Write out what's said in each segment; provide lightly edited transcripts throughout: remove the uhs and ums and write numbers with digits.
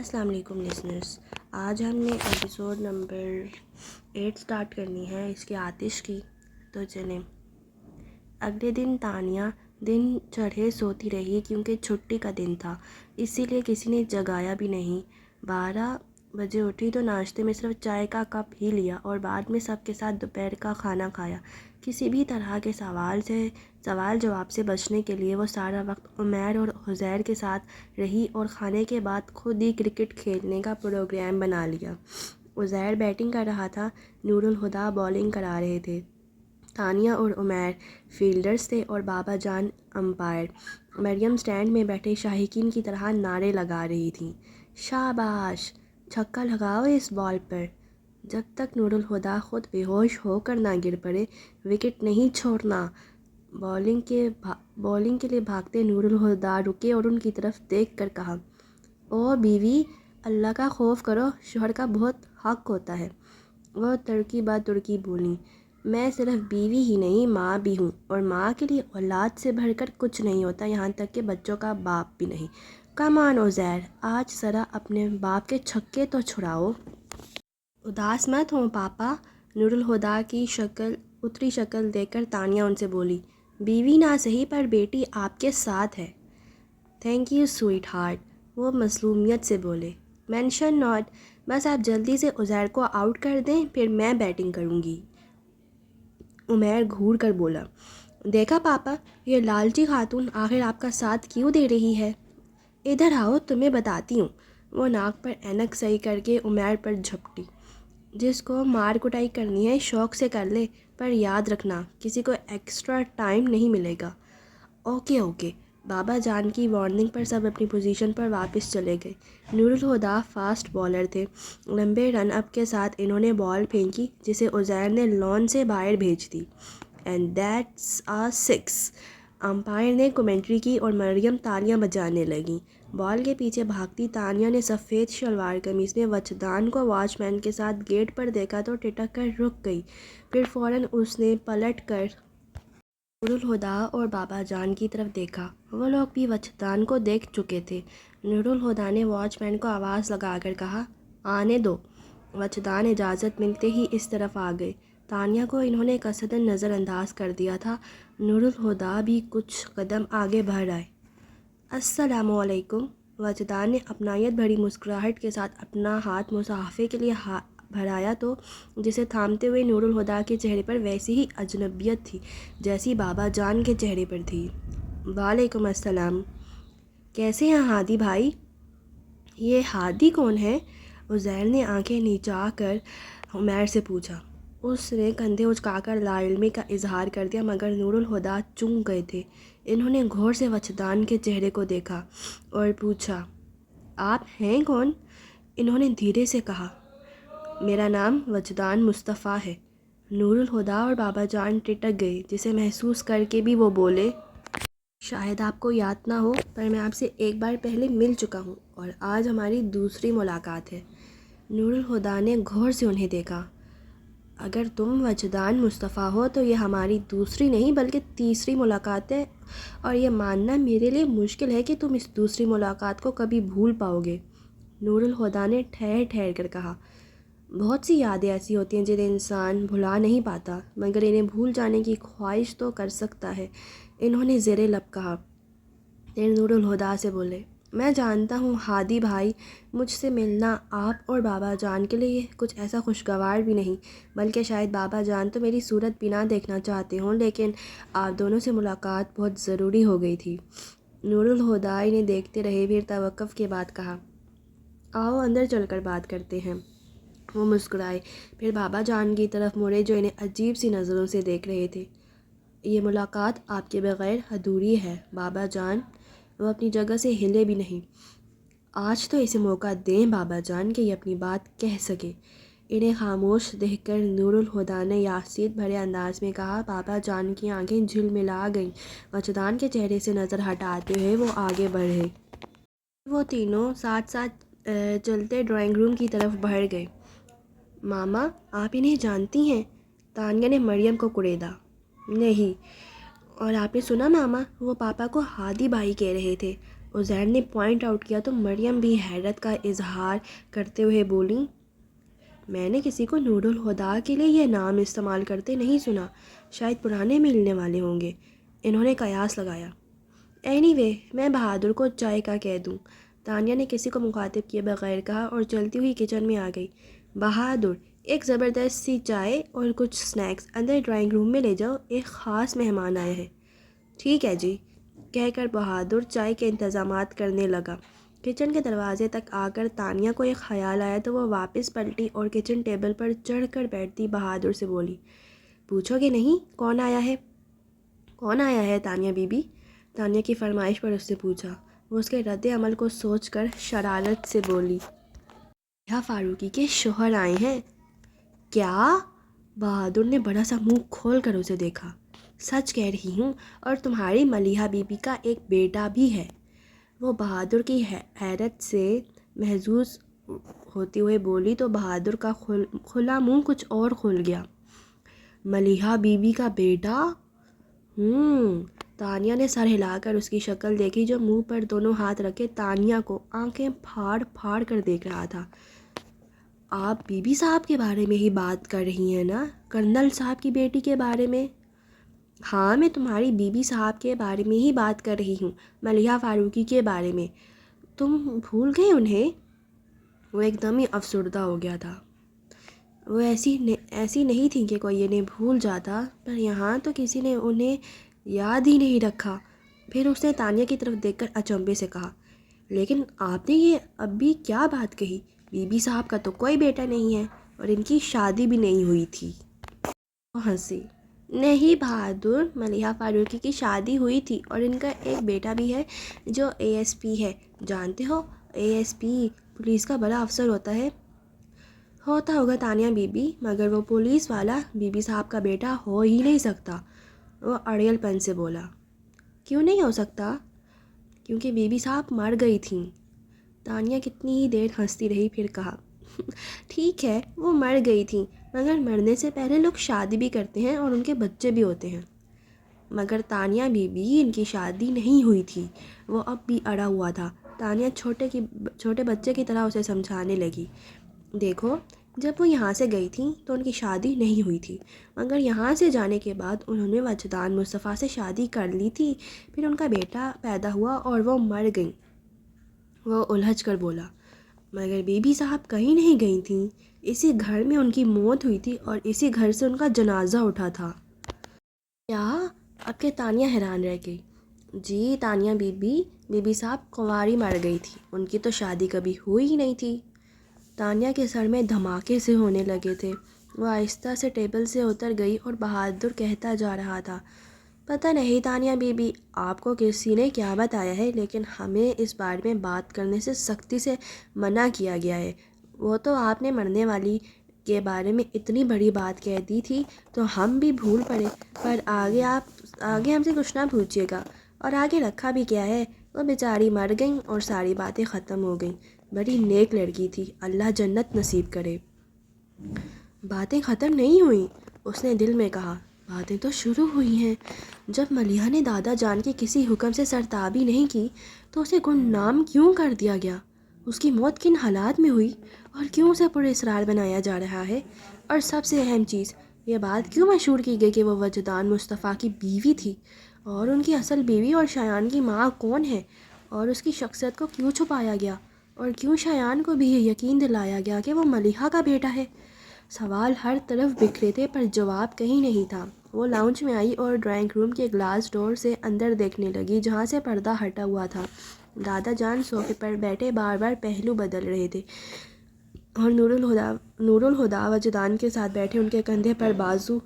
السلام علیکم لسنرز، آج ہم نے ایپیسوڈ نمبر 8 سٹارٹ کرنی ہے اس کے آتش کی. تو چلیں. اگلے دن تانیہ دن چڑھے سوتی رہی کیونکہ چھٹی کا دن تھا، اسی لیے کسی نے جگایا بھی نہیں. 12 بجے اٹھی تو ناشتے میں صرف چائے کا کپ ہی لیا اور بعد میں سب کے ساتھ دوپہر کا کھانا کھایا. کسی بھی طرح کے سوال جواب سے بچنے کے لیے وہ سارا وقت عمیر اور عزیر کے ساتھ رہی اور کھانے کے بعد خود ہی کرکٹ کھیلنے کا پروگرام بنا لیا. عزیر بیٹنگ کر رہا تھا، نور الہدیٰ بالنگ کرا رہے تھے، تانیہ اور عمیر فیلڈرز تھے اور بابا جان امپائر. مریم سٹینڈ میں بیٹھے شائقین کی طرح نعرے لگا رہی تھیں، شاباش، چھکا لگاؤ اس بال پر. جب تک نور الہدیٰ خود بے ہوش ہو کر نہ گر پڑے وکٹ نہیں چھوڑنا. بالنگ کے لیے بھاگتے نور الہدیٰ رکے اور ان کی طرف دیکھ کر کہا، او بیوی، اللہ کا خوف کرو، شوہر کا بہت حق ہوتا ہے. وہ تڑکی بہ تڑکی بولیں، میں صرف بیوی ہی نہیں ماں بھی ہوں، اور ماں کے لیے اولاد سے بڑھ کر کچھ نہیں ہوتا، یہاں تک کہ بچوں کا باپ بھی نہیں. کم آن عزیر، آج ذرا اپنے باپ کے چھکے تو چھڑاؤ. اداس مت ہوں پاپا. نور الہدیٰ کی اتری شکل دیکھ کر تانیہ ان سے بولی، بیوی نہ صحیح پر بیٹی آپ کے ساتھ ہے. تھینک یو سویٹ ہارٹ، وہ مظلومیت سے بولے. مینشن ناٹ، بس آپ جلدی سے عزیر کو آؤٹ کر دیں پھر میں بیٹنگ کروں گی. عمیر گھور کر بولا، دیکھا پاپا، یہ لالچی خاتون آخر آپ کا ساتھ کیوں دے رہی ہے. ادھر آؤ تمہیں بتاتی ہوں. وہ ناک پر اینک صحیح کر کے عمیر پر جھپٹی. جس کو مار کٹائی کرنی ہے شوق سے کر لے، پر یاد رکھنا کسی کو ایکسٹرا ٹائم نہیں ملے گا. اوکے. بابا جان کی وارننگ پر سب اپنی پوزیشن پر واپس چلے گئے. نور الہدیٰ فاسٹ بالر تھے. لمبے رن اپ کے ساتھ انہوں نے بال پھینکی جسے عزیر نے لان سے باہر بھیج دی. And that's a 6. امپائر نے کمنٹری کی اور مریم تالیاں بجانے لگیں. بال کے پیچھے بھاگتی تانیہ نے سفید شلوار قمیض میں وجدان کو واچ مین کے ساتھ گیٹ پر دیکھا تو ٹھٹک کر رک گئی. پھر فوراً اس نے پلٹ کر نور الہدیٰ اور بابا جان کی طرف دیکھا. وہ لوگ بھی وجدان کو دیکھ چکے تھے. نور الہدیٰ نے واچ مین کو آواز لگا کر کہا، آنے دو. وجدان اجازت ملتے ہی اس طرف آ گئے. تانیہ کو انہوں نے قصداً نظر انداز کر دیا تھا. نور الہدیٰ بھی کچھ قدم آگے بڑھ آئے. السلام علیکم. وجدان نے اپنائیت بھری مسکراہٹ کے ساتھ اپنا ہاتھ مصافحے کے لیے بڑھایا تو جسے تھامتے ہوئے نور الہدیٰ کے چہرے پر ویسی ہی اجنبیت تھی جیسی بابا جان کے چہرے پر تھی. وعلیکم السلام. کیسے ہیں ہادی بھائی؟ یہ ہادی کون ہے؟ عزیر نے آنکھیں نیچا کر عمیر سے پوچھا. اس نے کندھے اچکا کر لا علمی کا اظہار کر دیا مگر نور الہدیٰ چونک گئے تھے. انہوں نے غور سے وجدان کے چہرے کو دیکھا اور پوچھا، آپ ہیں کون؟ انہوں نے دھیرے سے کہا، میرا نام وجدان مصطفیٰ ہے. نور الہدیٰ اور بابا جان ٹھٹک گئے جسے محسوس کر کے بھی وہ بولے، شاید آپ کو یاد نہ ہو پر میں آپ سے ایک بار پہلے مل چکا ہوں اور آج ہماری دوسری ملاقات ہے. نور الہدیٰ نے غور سے انہیں دیکھا. اگر تم وجدان مصطفیٰ ہو تو یہ ہماری دوسری نہیں بلکہ تیسری ملاقات ہے، اور یہ ماننا میرے لیے مشکل ہے کہ تم اس دوسری ملاقات کو کبھی بھول پاؤ گے. نور الہدیٰ نے ٹھہر کر کہا، بہت سی یادیں ایسی ہوتی ہیں جنہیں انسان بھلا نہیں پاتا مگر انہیں بھول جانے کی خواہش تو کر سکتا ہے. انہوں نے زیر لب کہا. پھر نور الہدیٰ سے بولے، میں جانتا ہوں ہادی بھائی، مجھ سے ملنا آپ اور بابا جان کے لیے کچھ ایسا خوشگوار بھی نہیں، بلکہ شاید بابا جان تو میری صورت بھی نہ دیکھنا چاہتے ہوں، لیکن آپ دونوں سے ملاقات بہت ضروری ہو گئی تھی. نور الہدیٰ انہیں دیکھتے رہے، پھر توقف کے بعد کہا، آؤ اندر چل کر بات کرتے ہیں. وہ مسکرائے، پھر بابا جان کی طرف مڑے جو انہیں عجیب سی نظروں سے دیکھ رہے تھے. یہ ملاقات آپ کے بغیر ادھوری ہے بابا جان. وہ اپنی جگہ سے ہلے بھی نہیں. آج تو اسے موقع دیں بابا جان کہ یہ اپنی بات کہہ سکے. انہیں خاموش دیکھ کر نور الہدیٰ نے یاسیت بھرے انداز میں کہا. بابا جان کی آنکھیں جھلملا گئیں. وجدان کے چہرے سے نظر ہٹاتے ہوئے وہ آگے بڑھے. وہ تینوں ساتھ ساتھ چلتے ڈرائنگ روم کی طرف بڑھ گئے. ماما، آپ انہیں جانتی ہیں؟ تانیہ نے مریم کو کڑیدا. نہیں. اور آپ نے سنا ماما، وہ پاپا کو ہادی بھائی کہہ رہے تھے. عزیر نے پوائنٹ آؤٹ کیا تو مریم بھی حیرت کا اظہار کرتے ہوئے بولی، میں نے کسی کو نور الہدیٰ کے لیے یہ نام استعمال کرتے نہیں سنا، شاید پرانے ملنے والے ہوں گے، انہوں نے قیاس لگایا۔ اینی وے میں بہادر کو چائے کا کہہ دوں، تانیہ نے کسی کو مخاطب کیے بغیر کہا اور چلتی ہوئی کچن میں آ گئی۔ بہادر، ایک زبردست سی چائے اور کچھ سنیکس اندر ڈرائنگ روم میں لے جاؤ، ایک خاص مہمان آئے ہیں۔ ٹھیک ہے جی، کہہ کر بہادر چائے کے انتظامات کرنے لگا۔ کچن کے دروازے تک آ کر تانیہ کو ایک خیال آیا تو وہ واپس پلٹی اور کچن ٹیبل پر چڑھ کر بیٹھتی بہادر سے بولی، پوچھو گے نہیں کون آیا ہے؟ کون آیا ہے تانیہ بی بی؟ تانیہ کی فرمائش پر اس سے پوچھا۔ وہ اس کے رد عمل کو سوچ کر شرارت سے بولی، ملیحہ فاروقی کے شوہر آئے ہیں۔ کیا؟ بہادر نے بڑا سا منہ کھول کر اسے دیکھا۔ سچ کہہ رہی ہوں، اور تمہاری ملیحہ بی بی کا ایک بیٹا بھی ہے۔ وہ بہادر کی حیرت سے محظوظ ہوتے ہوئے بولی تو بہادر کا کھلا منہ کچھ اور کھل گیا۔ ملیحہ بی بی کا بیٹا؟ تانیہ نے سر ہلا کر اس کی شکل دیکھی جو منہ پر دونوں ہاتھ رکھے تانیہ کو آنکھیں پھاڑ پھاڑ کر دیکھ رہا تھا۔ آپ بی بی صاحب کے بارے میں ہی بات کر رہی ہیں نا؟ کرنل صاحب کی بیٹی کے بارے میں؟ ہاں، میں تمہاری بی بی صاحب کے بارے میں ہی بات کر رہی ہوں، ملیحہ فاروقی کے بارے میں۔ تم بھول گئے انہیں؟ وہ ایک دم ہی افسردہ ہو گیا تھا۔ وہ ایسی نہیں تھی کہ کوئی انہیں بھول جاتا، پر یہاں تو کسی نے انہیں یاد ہی نہیں رکھا۔ پھر اس نے تانیہ کی طرف دیکھ کر اچنبھے سے کہا، لیکن آپ نے یہ اب بھی کیا بات کہی؟ بی بی صاحب کا تو کوئی بیٹا نہیں ہے اور ان کی شادی بھی نہیں ہوئی تھی۔ وہ ہنسی، نہیں بہادر، ملیحہ فاروقی کی شادی ہوئی تھی اور ان کا ایک بیٹا بھی ہے جو ASP ہے۔ جانتے ہو ASP پولیس کا بڑا افسر ہوتا ہے۔ ہوتا ہوگا تانیہ بی بی، مگر وہ پولیس والا بی بی صاحب کا بیٹا ہو ہی نہیں سکتا۔ وہ اڑیل پن سے بولا۔ کیوں نہیں ہو سکتا؟ کیونکہ بی بی صاحب مر گئی تھیں۔ تانیہ کتنی ہی دیر ہنستی رہی، پھر کہا، ٹھیک ہے وہ مر گئی تھیں، مگر مرنے سے پہلے لوگ شادی بھی کرتے ہیں اور ان کے بچے بھی ہوتے ہیں۔ مگر تانیہ بی بی، ان کی شادی نہیں ہوئی تھی۔ وہ اب بھی اڑا ہوا تھا۔ تانیہ چھوٹے بچے کی طرح اسے سمجھانے لگی، دیکھو جب وہ یہاں سے گئی تھیں تو ان کی شادی نہیں ہوئی تھی، مگر یہاں سے جانے کے بعد انہوں نے وجدان مصطفیٰ سے شادی کر لی تھی، پھر ان کا بیٹا پیدا ہوا اور وہ مر گئیں۔ وہ الجھ کر بولا، مگر بی بی صاحب کہیں نہیں گئی تھیں، اسی گھر میں ان کی موت ہوئی تھی اور اسی گھر سے ان کا جنازہ اٹھا تھا۔ کیا؟ اب کہ تانیہ حیران رہ گئی۔ جی تانیہ بی بی صاحب کنواری مر گئی تھی، ان کی تو شادی کبھی ہوئی ہی نہیں تھی۔ تانیہ کے سر میں دھماکے سے ہونے لگے تھے۔ وہ آہستہ سے ٹیبل سے اتر گئی اور بہادر کہتا جا رہا تھا، پتہ نہیں تانیہ بی بی آپ کو کسی نے کیا بتایا ہے، لیکن ہمیں اس بارے میں بات کرنے سے سختی سے منع کیا گیا ہے۔ وہ تو آپ نے مرنے والی کے بارے میں اتنی بڑی بات کہہ دی تھی تو ہم بھی بھول پڑے، پر آگے ہم سے کچھ نہ پوچھیے گا۔ اور آگے رکھا بھی کیا ہے، وہ بیچاری مر گئیں اور ساری باتیں ختم ہو گئیں۔ بڑی نیک لڑکی تھی، اللہ جنت نصیب کرے۔ باتیں ختم نہیں ہوئیں، اس نے دل میں کہا، باتیں تو شروع ہوئی ہیں۔ جب ملیحہ نے دادا جان کے کسی حکم سے سرتابی نہیں کی تو اسے گمنام کیوں کر دیا گیا؟ اس کی موت کن حالات میں ہوئی اور کیوں اسے پر اسرار بنایا جا رہا ہے؟ اور سب سے اہم چیز، یہ بات کیوں مشہور کی گئی کہ وہ وجدان مصطفیٰ کی بیوی تھی؟ اور ان کی اصل بیوی اور شایان کی ماں کون ہے؟ اور اس کی شخصیت کو کیوں چھپایا گیا؟ اور کیوں شایان کو بھی یہ یقین دلایا گیا کہ وہ ملیحہ کا بیٹا ہے؟ سوال ہر طرف بکھرے تھے پر جواب کہیں نہیں تھا۔ وہ لاؤنج میں آئی اور ڈرائنگ روم کے گلاس ڈور سے اندر دیکھنے لگی جہاں سے پردہ ہٹا ہوا تھا۔ دادا جان صوفے پر بیٹھے بار بار پہلو بدل رہے تھے اور نور الہدیٰ وجدان کے ساتھ بیٹھے ان کے کندھے پر بازو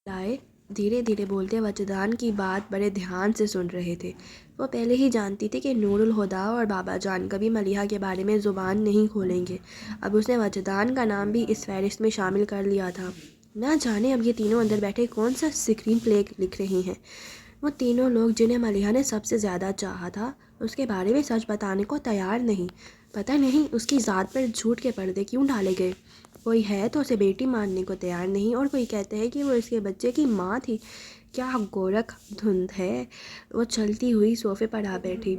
لائے دھیرے دھیرے بولتے وجدان کی بات بڑے دھیان سے سن رہے تھے۔ وہ پہلے ہی جانتی تھی کہ نور الہدیٰ اور بابا جان کبھی ملیحہ کے بارے میں زبان نہیں کھولیں گے۔ اب اس نے وجدان کا نام بھی اس فہرست میں شامل کر لیا تھا۔ نہ جانے اب یہ تینوں اندر بیٹھے کون سا اسکرین پلے لکھ رہے ہیں۔ وہ تینوں لوگ جنہیں ملیحہ نے سب سے زیادہ چاہا تھا اس کے بارے میں سچ بتانے کو تیار نہیں۔ پتہ نہیں اس کی ذات پر جھوٹ کے پردے کیوں ڈالے گئے۔ کوئی ہے تو اسے بیٹی ماننے کو تیار نہیں اور کوئی کہتا ہے کہ وہ اس کے بچے کی ماں تھی۔ کیا گورکھ دھند ہے۔ وہ چلتی ہوئی صوفے پر آ بیٹھی۔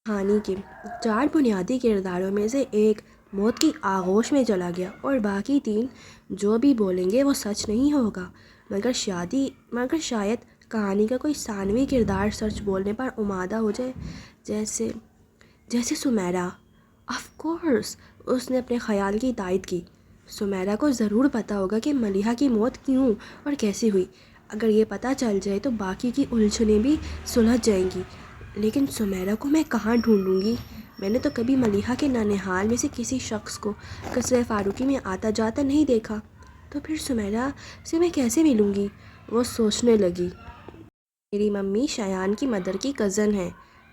کہانی کے 4 بنیادی کرداروں میں سے ایک موت کی آغوش میں چلا گیا اور باقی 3 جو بھی بولیں گے وہ سچ نہیں ہوگا، مگر شاید کہانی کا کوئی ثانوی کردار سچ بولنے پر آمادہ ہو جائے، جیسے سمیرہ۔ آف کورس، اس نے اپنے خیال کی تائید کی۔ سمیرہ کو ضرور پتہ ہوگا کہ ملیحہ کی موت کیوں اور کیسے ہوئی۔ اگر یہ پتہ چل جائے تو باقی کی الجھنیں بھی سلجھ جائیں گی۔ لیکن سمیرہ کو میں کہاں ڈھونڈوں گی؟ میں نے تو کبھی ملیحہ کے ننھیال میں سے کسی شخص کو قصر فاروقی میں آتا جاتا نہیں دیکھا، تو پھر سمیرہ سے میں کیسے ملوں گی؟ وہ سوچنے لگی۔ میری ممی شایان کی مدر کی کزن ہے۔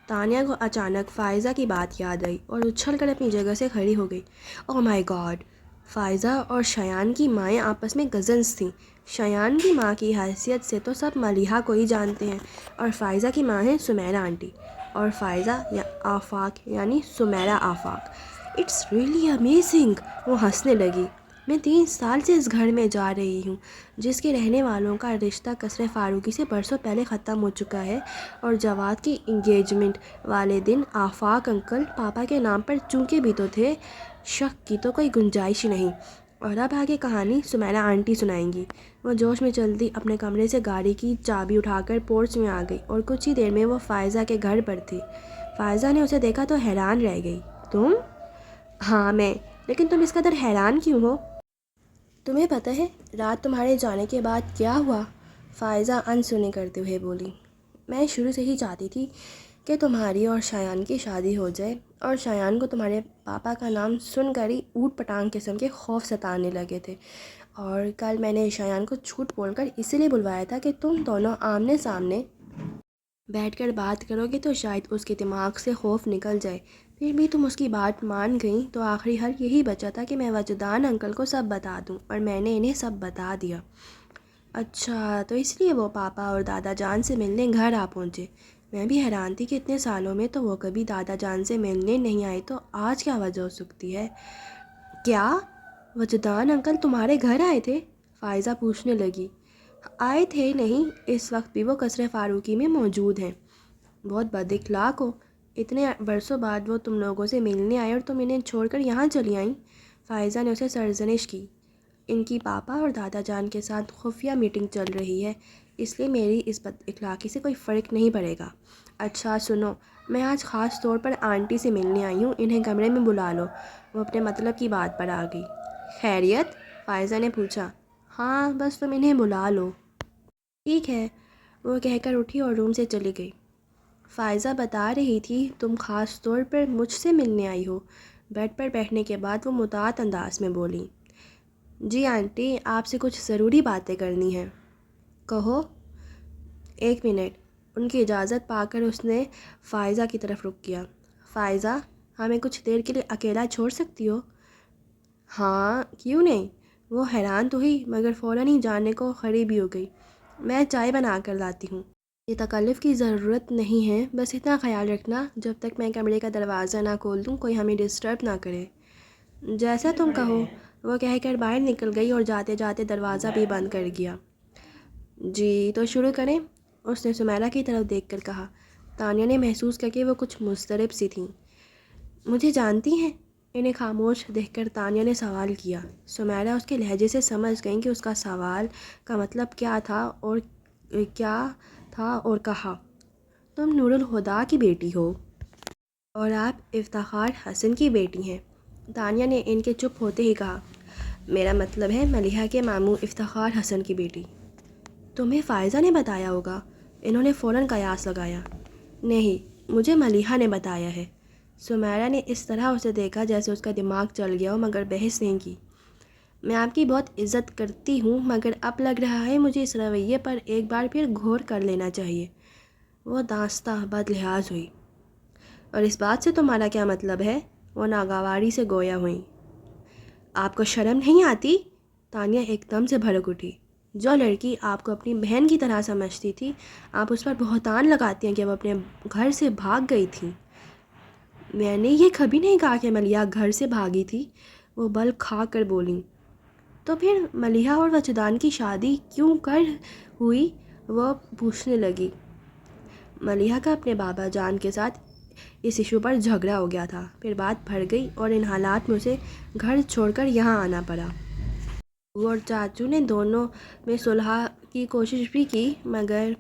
تانیہ کو اچانک فائزہ کی بات یاد آئی اور اچھل کر اپنی جگہ سے کھڑی ہو گئی۔ اوہ مائی گاڈ! فائزہ اور شایان کی مائیں آپس میں کزنز تھیں۔ شایان کی ماں کی حیثیت سے تو سب ملیحہ کو ہی جانتے ہیں، اور فائزہ کی ماں ہے سمیرہ آنٹی، اور فائزہ آفاق یعنی Sameera Afaq. It's really amazing! وہ ہنسنے لگی۔ میں 3 سال سے اس گھر میں جا رہی ہوں جس کے رہنے والوں کا رشتہ قصر فاروقی سے برسوں پہلے ختم ہو چکا ہے، اور جواد کی انگیجمنٹ والے دن آفاق انکل پاپا کے نام پر چونکے بھی تو تھے، شک کی تو کوئی گنجائش ہی نہیں۔ اور اب آگے کہانی سمیرہ آنٹی سنائیں گی۔ وہ جوش میں چلتی اپنے کمرے سے گاڑی کی چابی اٹھا کر پورچ میں آ گئی اور کچھ ہی دیر میں وہ فائزہ کے گھر پر تھی۔ فائزہ نے اسے دیکھا تو حیران رہ گئی۔ تم؟ ہاں میں، لیکن تم اس قدر حیران کیوں ہو؟ تمہیں پتہ ہے رات تمہارے جانے کے بعد کیا ہوا؟ فائزہ انسنی کرتے ہوئے بولی۔ میں شروع سے ہی چاہتی تھی کہ تمہاری اور شایان کی شادی ہو جائے، اور شایان کو تمہارے پاپا کا نام سن کر ہی اوٹ پٹانگ قسم کے خوف ستانے لگے تھے، اور کل میں نے شایان کو جھوٹ بول کر اسی لیے بلوایا تھا کہ تم دونوں آمنے سامنے بیٹھ کر بات کرو گے تو شاید اس کے دماغ سے خوف نکل جائے۔ پھر بھی تم اس کی بات مان گئیں تو آخری حل یہی بچا تھا کہ میں وجدان انکل کو سب بتا دوں، اور میں نے انہیں سب بتا دیا۔ اچھا، تو اس لیے وہ پاپا اور دادا جان سے ملنے گھر آ پہنچے؟ میں بھی حیران تھی کہ اتنے سالوں میں تو وہ کبھی دادا جان سے ملنے نہیں آئے، تو آج کیا وجہ ہو سکتی ہے؟ کیا وجدان انکل تمہارے گھر آئے تھے؟ فائزہ پوچھنے لگی۔ آئے تھے نہیں، اس وقت بھی وہ قصر فاروقی میں موجود ہیں۔ بہت بد اخلاق ہو، اتنے برسوں بعد وہ تم لوگوں سے ملنے آئے اور تم انہیں چھوڑ کر یہاں چلی آئیں۔ فائزہ نے اسے سرزنش کی۔ ان کی پاپا اور دادا جان کے ساتھ خفیہ میٹنگ چل رہی ہے، اس لیے میری اس بد اخلاقی سے کوئی فرق نہیں پڑے گا۔ اچھا سنو، میں آج خاص طور پر آنٹی سے ملنے آئی ہوں، انہیں کمرے میں بلا لو۔ وہ اپنے مطلب کی بات پر آ گئی۔ خیریت؟ فائزہ نے پوچھا۔ ہاں بس تم انہیں بلا لو۔ ٹھیک ہے، وہ کہہ کر اٹھی اور روم سے چلی گئی۔ فائزہ بتا رہی تھی تم خاص طور پر مجھ سے ملنے آئی ہو؟ بیڈ پر بیٹھنے کے بعد وہ متعارف انداز میں بولی۔ جی آنٹی، آپ سے کچھ ضروری باتیں کرنی ہیں۔ کہو۔ 1 منٹ۔ ان کی اجازت پا کر اس نے فائزہ کی طرف رخ کیا۔ فائزہ، ہمیں کچھ دیر کے لیے اکیلا چھوڑ سکتی ہو؟ ہاں کیوں نہیں؟ وہ حیران تو ہوئی مگر فوراً ہی جانے کو کھڑی بھی ہو گئی۔ میں چائے بنا کر لاتی ہوں۔ یہ تکلف کی ضرورت نہیں ہے، بس اتنا خیال رکھنا جب تک میں کمرے کا دروازہ نہ کھول دوں کوئی ہمیں ڈسٹرب نہ کرے۔ جیسا تم کہو، وہ کہہ کر باہر نکل گئی اور جاتے جاتے دروازہ بھی بند کر گیا۔ جی تو شروع کریں؟ اس نے سمیرہ کی طرف دیکھ کر کہا۔ تانیہ نے محسوس کیا کہ وہ کچھ مضطرب سی تھیں۔ مجھے جانتی ہیں؟ انہیں خاموش دیکھ کر تانیہ نے سوال کیا۔ سمیرہ اس کے لہجے سے سمجھ گئیں کہ اس کا سوال کا مطلب کیا تھا اور کہا، تم نور الہدیٰ کی بیٹی ہو اور آپ افتخار حسن کی بیٹی ہیں۔ تانیہ نے ان کے چپ ہوتے ہی کہا، میرا مطلب ہے ملیحہ کے ماموں افتخار حسن کی بیٹی۔ تمہیں فائزہ نے بتایا ہوگا؟ انہوں نے فوراً قیاس لگایا۔ نہیں، مجھے ملیحہ نے بتایا ہے۔ سمیرہ نے اس طرح اسے دیکھا جیسے اس کا دماغ چل گیا ہو، مگر بحث نہیں کی۔ میں آپ کی بہت عزت کرتی ہوں، مگر اب لگ رہا ہے مجھے اس رویے پر ایک بار پھر غور کر لینا چاہیے۔ وہ دانستہ بد لحاظ ہوئی۔ اور اس بات سے تمہارا کیا مطلب ہے؟ وہ ناگواری سے گویا ہوئیں۔ آپ کو شرم نہیں آتی؟ تانیہ ایک دم سے بھڑک اٹھی۔ جو لڑکی آپ کو اپنی بہن کی طرح سمجھتی تھی، آپ اس پر بہتان لگاتی ہیں کہ وہ اپنے گھر سے بھاگ گئی تھی۔ میں نے یہ کبھی نہیں کہا کہ ملیحہ گھر سے بھاگی تھی، وہ بل کھا کر بولیں۔ تو پھر ملیحہ اور وجدان کی شادی کیوں کر ہوئی؟ وہ پوچھنے لگی۔ ملیحہ کا اپنے بابا جان کے ساتھ اس ایشو پر جھگڑا ہو گیا تھا، پھر بات بڑھ گئی اور ان حالات میں اسے گھر چھوڑ کر یہاں آنا پڑا۔ وہ اور چاچو نے دونوں میں صلح کی کوشش بھی کی، مگر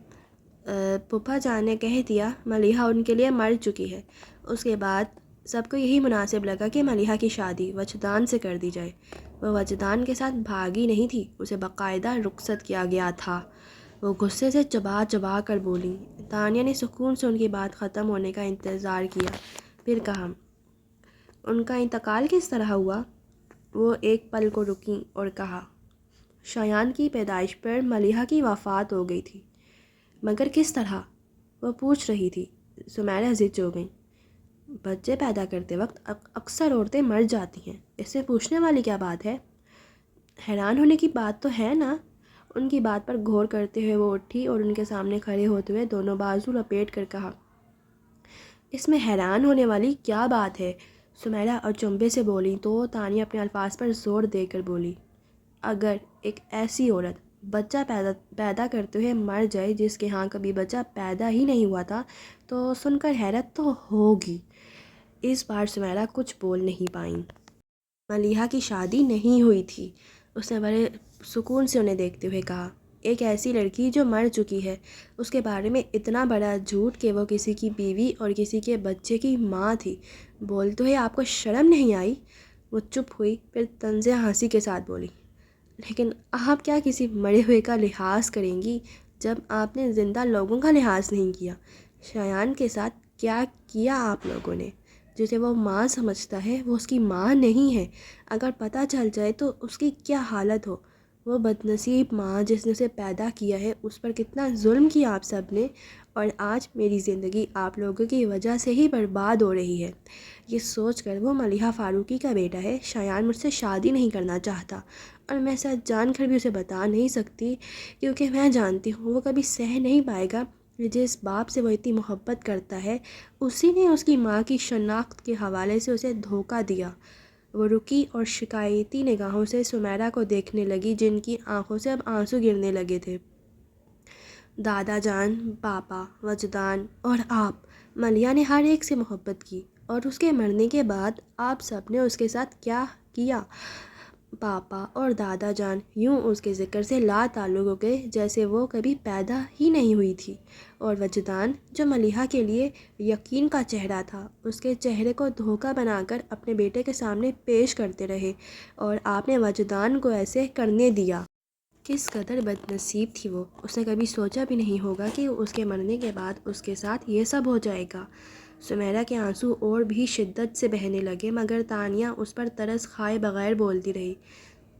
پھپھا جان نے کہہ دیا ملیحہ ان کے لیے مر چکی ہے۔ اس کے بعد سب کو یہی مناسب لگا کہ ملیحہ کی شادی وجدان سے کر دی جائے۔ وہ وجدان کے ساتھ بھاگی نہیں تھی، اسے باقاعدہ رخصت کیا گیا تھا۔ وہ غصے سے چبا چبا کر بولی۔ تانیہ نے سکون سے ان کی بات ختم ہونے کا انتظار کیا، پھر کہا ان کا انتقال کس طرح ہوا؟ وہ ایک پل کو رکی اور کہا شایان کی پیدائش پر ملیحہ کی وفات ہو گئی تھی۔ مگر کس طرح؟ وہ پوچھ رہی تھی۔ سمیرہ زچ ہو گئی۔ بچے پیدا کرتے وقت اکثر عورتیں مر جاتی ہیں، اس سے پوچھنے والی کیا بات ہے؟ حیران ہونے کی بات تو ہے نا؟ ان کی بات پر غور کرتے ہوئے وہ اٹھی اور ان کے سامنے کھڑے ہوتے ہوئے دونوں بازو لپیٹ کر کہا اس میں حیران ہونے والی کیا بات ہے؟ سمیرہ اور چنبے سے بولی تو تانیہ اپنے الفاظ پر زور دے کر بولی اگر ایک ایسی عورت بچہ پیدا کرتے ہوئے مر جائے جس کے ہاں کبھی بچہ پیدا ہی نہیں ہوا تھا تو سن کر حیرت تو ہوگی۔ اس بار سمیرہ کچھ بول نہیں پائیں۔ ملیحہ کی شادی نہیں ہوئی تھی، اس نے بڑے سکون سے انہیں دیکھتے ہوئے کہا۔ ایک ایسی لڑکی جو مر چکی ہے، اس کے بارے میں اتنا بڑا جھوٹ کہ وہ کسی کی بیوی اور کسی کے بچے کی ماں تھی، بولتے ہوئے آپ کو شرم نہیں آئی؟ وہ چپ ہوئی، پھر طنز ہنسی کے ساتھ بولی لیکن آپ کیا کسی مرے ہوئے کا لحاظ کریں گی جب آپ نے زندہ لوگوں کا لحاظ نہیں کیا؟ شایان کے ساتھ کیا کیا آپ لوگوں نے؟ جسے وہ ماں سمجھتا ہے وہ اس کی ماں نہیں ہے، اگر پتہ چل جائے تو اس کی کیا حالت ہو۔ وہ بدنصیب ماں جس نے اسے پیدا کیا ہے، اس پر کتنا ظلم کیا آپ سب نے، اور آج میری زندگی آپ لوگوں کی وجہ سے ہی برباد ہو رہی ہے۔ یہ سوچ کر وہ ملیحہ فاروقی کا بیٹا ہے، شایان مجھ سے شادی نہیں کرنا چاہتا اور میں سچ جان کر بھی اسے بتا نہیں سکتی، کیونکہ میں جانتی ہوں وہ کبھی سہ نہیں پائے گا کہ جس باپ سے وہ اتنی محبت کرتا ہے اسی نے اس کی ماں کی شناخت کے حوالے سے اسے دھوکہ دیا۔ وہ رکی اور شکایتی نگاہوں سے سمیرہ کو دیکھنے لگی جن کی آنکھوں سے اب آنسو گرنے لگے تھے۔ دادا جان، پاپا، وجدان اور آپ، ملیحہ نے ہر ایک سے محبت کی، اور اس کے مرنے کے بعد آپ سب نے اس کے ساتھ کیا کیا؟ پاپا اور دادا جان یوں اس کے ذکر سے لا تعلق ہو گئے جیسے وہ کبھی پیدا ہی نہیں ہوئی تھی، اور وجدان جو ملیحہ کے لیے یقین کا چہرہ تھا، اس کے چہرے کو دھوکہ بنا کر اپنے بیٹے کے سامنے پیش کرتے رہے، اور آپ نے وجدان کو ایسے کرنے دیا۔ کس قدر بد نصیب تھی وہ، اس نے کبھی سوچا بھی نہیں ہوگا کہ اس کے مرنے کے بعد اس کے ساتھ یہ سب ہو جائے گا۔ سمیرہ کے آنسو اور بھی شدت سے بہنے لگے، مگر تانیہ اس پر ترس کھائے بغیر بولتی رہی۔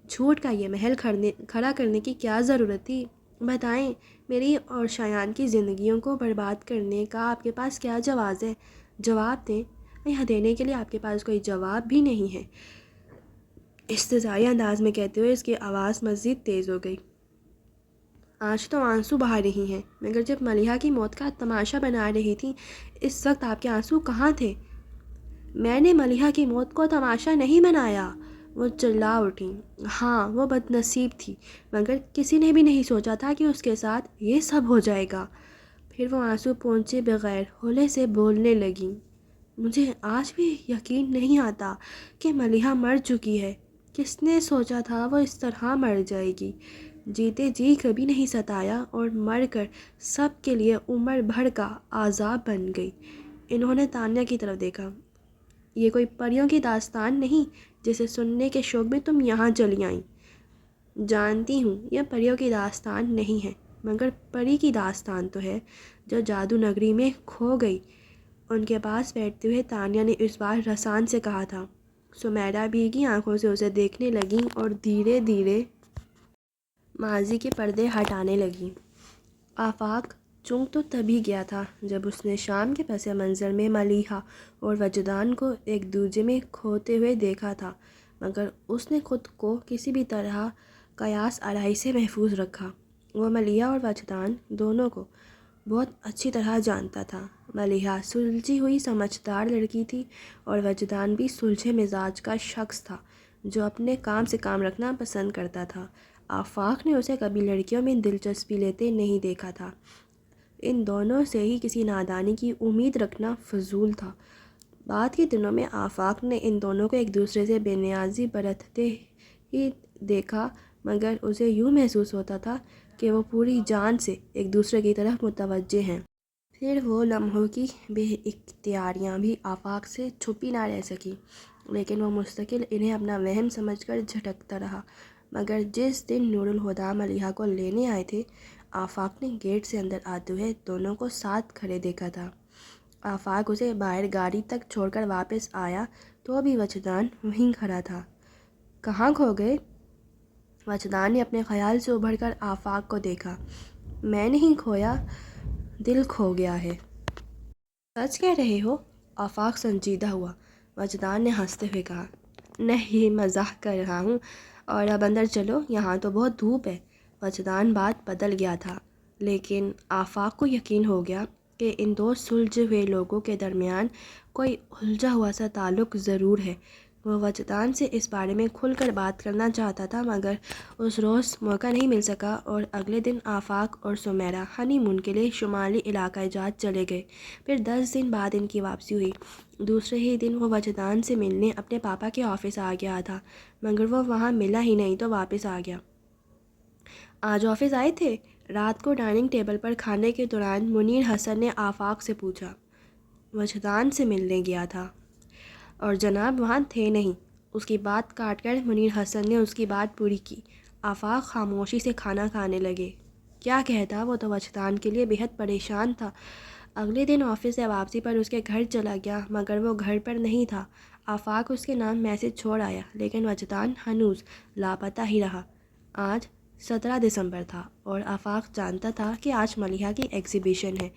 جھوٹ کا یہ محل کھڑا کرنے کی کیا ضرورت تھی؟ بتائیں، میری اور شایان کی زندگیوں کو برباد کرنے کا آپ کے پاس کیا جواز ہے؟ جواب دیں۔ یہاں دینے کے لیے آپ کے پاس کوئی جواب بھی نہیں ہے، استہزائی انداز میں کہتے ہوئے اس کی آواز مزید تیز ہو گئی۔ آج تو آنسو بہا رہی ہیں، مگر جب ملیحہ کی موت کا تماشا بنا رہی تھی اس وقت آپ کے آنسو کہاں تھے؟ میں نے ملیحہ کی موت کو تماشا نہیں بنایا، وہ چلا اٹھی۔ ہاں، وہ بد نصیب تھی، مگر کسی نے بھی نہیں سوچا تھا کہ اس کے ساتھ یہ سب ہو جائے گا۔ پھر وہ آنسو پونچھے بغیر ہولے سے بولنے لگیں۔ مجھے آج بھی یقین نہیں آتا کہ ملیحہ مر چکی ہے۔ کس نے سوچا تھا وہ اس طرح مر جائے گی؟ جیتے جی کبھی نہیں ستایا اور مر کر سب کے لیے عمر بھر کا عذاب بن گئی۔ انہوں نے تانیہ کی طرف دیکھا۔ یہ کوئی پریوں کی داستان نہیں جسے سننے کے شوق میں تم یہاں چلی آئیں۔ جانتی ہوں یہ پریوں کی داستان نہیں ہے، مگر پری کی داستان تو ہے جو جادو نگری میں کھو گئی۔ ان کے پاس بیٹھتے ہوئے تانیہ نے اس بار رسان سے کہا تھا۔ سمیرہ بھیگی آنکھوں سے اسے دیکھنے لگیں اور دھیرے دھیرے ماضی کے پردے ہٹانے لگیں۔ آفاق چونک تو تبھی گیا تھا جب اس نے شام کے پس منظر میں ملیحہ اور وجدان کو ایک دوسرے میں کھوتے ہوئے دیکھا تھا، مگر اس نے خود کو کسی بھی طرح قیاس آرائی سے محفوظ رکھا۔ وہ ملیحہ اور وجدان دونوں کو بہت اچھی طرح جانتا تھا۔ ملیحہ سلجھی ہوئی سمجھدار لڑکی تھی اور وجدان بھی سلجھے مزاج کا شخص تھا جو اپنے کام سے کام رکھنا پسند کرتا تھا۔ آفاق نے اسے کبھی لڑکیوں میں دلچسپی لیتے نہیں دیکھا تھا۔ ان دونوں سے ہی کسی نادانی کی امید رکھنا فضول تھا۔ بعد کے دنوں میں آفاق نے ان دونوں کو ایک دوسرے سے بے نیازی برتتے ہی دیکھا، مگر اسے یوں محسوس ہوتا تھا کہ وہ پوری جان سے ایک دوسرے کی طرف متوجہ ہیں۔ پھر وہ لمحوں کی بے اختیاریاں بھی آفاق سے چھپی نہ رہ سکیں، لیکن وہ مستقل انہیں اپنا وہم سمجھ کر جھٹکتا رہا۔ مگر جس دن نور الہدیٰ ملیحہ کو لینے آئے تھے، آفاق نے گیٹ سے اندر آتے ہوئے دونوں کو ساتھ کھڑے دیکھا تھا۔ آفاق اسے باہر گاڑی تک چھوڑ کر واپس آیا تو بھی وجدان وہیں کھڑا تھا۔ کہاں کھو گئے؟ وجدان نے اپنے خیال سے ابھر کر آفاق کو دیکھا۔ میں نہیں کھویا، دل کھو گیا ہے۔ سچ کہہ رہے ہو؟ آفاق سنجیدہ ہوا۔ وجدان نے ہنستے ہوئے کہا، نہیں، مزاح کر رہا ہوں، اور اب اندر چلو، یہاں تو بہت دھوپ ہے۔ وجدان بات بدل گیا تھا، لیکن آفاق کو یقین ہو گیا کہ ان دو سلجھے ہوئے لوگوں کے درمیان کوئی الجھا ہوا سا تعلق ضرور ہے۔ وہ وجدان سے اس بارے میں کھل کر بات کرنا چاہتا تھا، مگر اس روز موقع نہیں مل سکا، اور اگلے دن آفاق اور سمیرہ ہنی مون کے لیے شمالی علاقہ جات چلے گئے۔ پھر 10 دن بعد ان کی واپسی ہوئی۔ دوسرے ہی دن وہ وجدان سے ملنے اپنے پاپا کے آفس آ گیا تھا، مگر وہ وہاں ملا ہی نہیں تو واپس آ گیا۔ آج آفس آئے تھے؟ رات کو ڈائننگ ٹیبل پر کھانے کے دوران منیر حسن نے آفاق سے پوچھا۔ وجدان سے ملنے گیا تھا، اور جناب وہاں تھے نہیں۔ اس کی بات کاٹ کر منیر حسن نے اس کی بات پوری کی۔ آفاق خاموشی سے کھانا کھانے لگے۔ کیا کہتا، وہ تو وجدان کے لیے بے حد پریشان تھا۔ اگلے دن آفس سے واپسی پر اس کے گھر چلا گیا، مگر وہ گھر پر نہیں تھا۔ آفاق اس کے نام میسج چھوڑ آیا، لیکن وجدان ہنوز لاپتہ ہی رہا۔ آج 17 دسمبر تھا، اور آفاق جانتا تھا کہ آج ملیحہ کی ایگزیبیشن ہے۔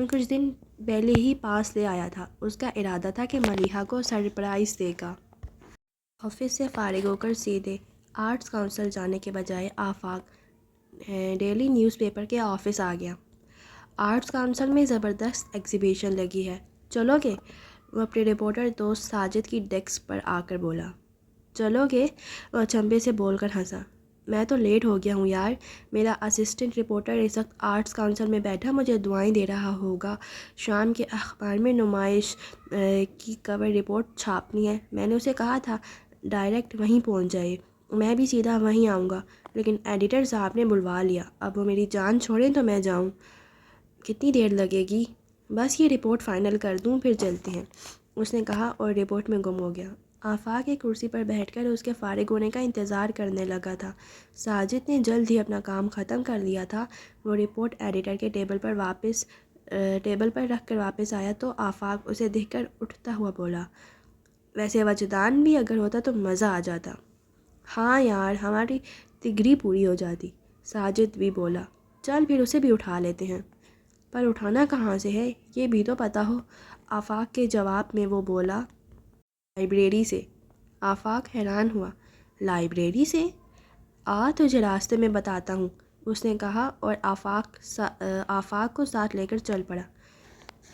کچھ دن پہلے ہی پاس لے آیا تھا۔ اس کا ارادہ تھا کہ ملیحہ کو سرپرائز دے گا۔ آفس سے فارغ ہو کر سیدھے آرٹس کونسل جانے کے بجائے آفاق ڈیلی نیوز پیپر کے آفس آ گیا۔ آرٹس کونسل میں زبردست ایگزیبیشن لگی ہے، چلو گے؟ وہ اپنے رپورٹر دوست ساجد کی ڈیسک پر آ کر بولا۔ چلو گے؟ وہ اچنبھے سے بول کر ہنسا۔ میں تو لیٹ ہو گیا ہوں یار، میرا اسسٹنٹ رپورٹر اس وقت آرٹس کونسل میں بیٹھا مجھے دعائیں دے رہا ہوگا۔ شام کے اخبار میں نمائش کی کور رپورٹ چھاپنی ہے۔ میں نے اسے کہا تھا ڈائریکٹ وہیں پہنچ جائے، میں بھی سیدھا وہیں آؤں گا، لیکن ایڈیٹر صاحب نے بلوا لیا۔ اب وہ میری جان چھوڑیں تو میں جاؤں۔ کتنی دیر لگے گی؟ بس یہ رپورٹ فائنل کر دوں پھر چلتے ہیں، اس نے کہا اور رپورٹ میں گم ہو گیا۔ آفاق ایک کرسی پر بیٹھ کر اس کے فارغ ہونے کا انتظار کرنے لگا تھا۔ ساجد نے جلد ہی اپنا کام ختم کر لیا تھا۔ وہ رپورٹ ایڈیٹر کے ٹیبل پر رکھ کر واپس آیا تو آفاق اسے دیکھ کر اٹھتا ہوا بولا، ویسے وجدان بھی اگر ہوتا تو مزہ آ جاتا۔ ہاں یار، ہماری تگری پوری ہو جاتی۔ ساجد بھی بولا، چل پھر اسے بھی اٹھا لیتے ہیں۔ پر اٹھانا کہاں سے ہے، یہ بھی تو پتہ ہو۔ آفاق کے جواب میں وہ بولا، لائبریری سے۔ آفاق حیران ہوا، لائبریری سے؟ تجھے راستے میں بتاتا ہوں، اس نے کہا اور آفاق کو ساتھ لے کر چل پڑا۔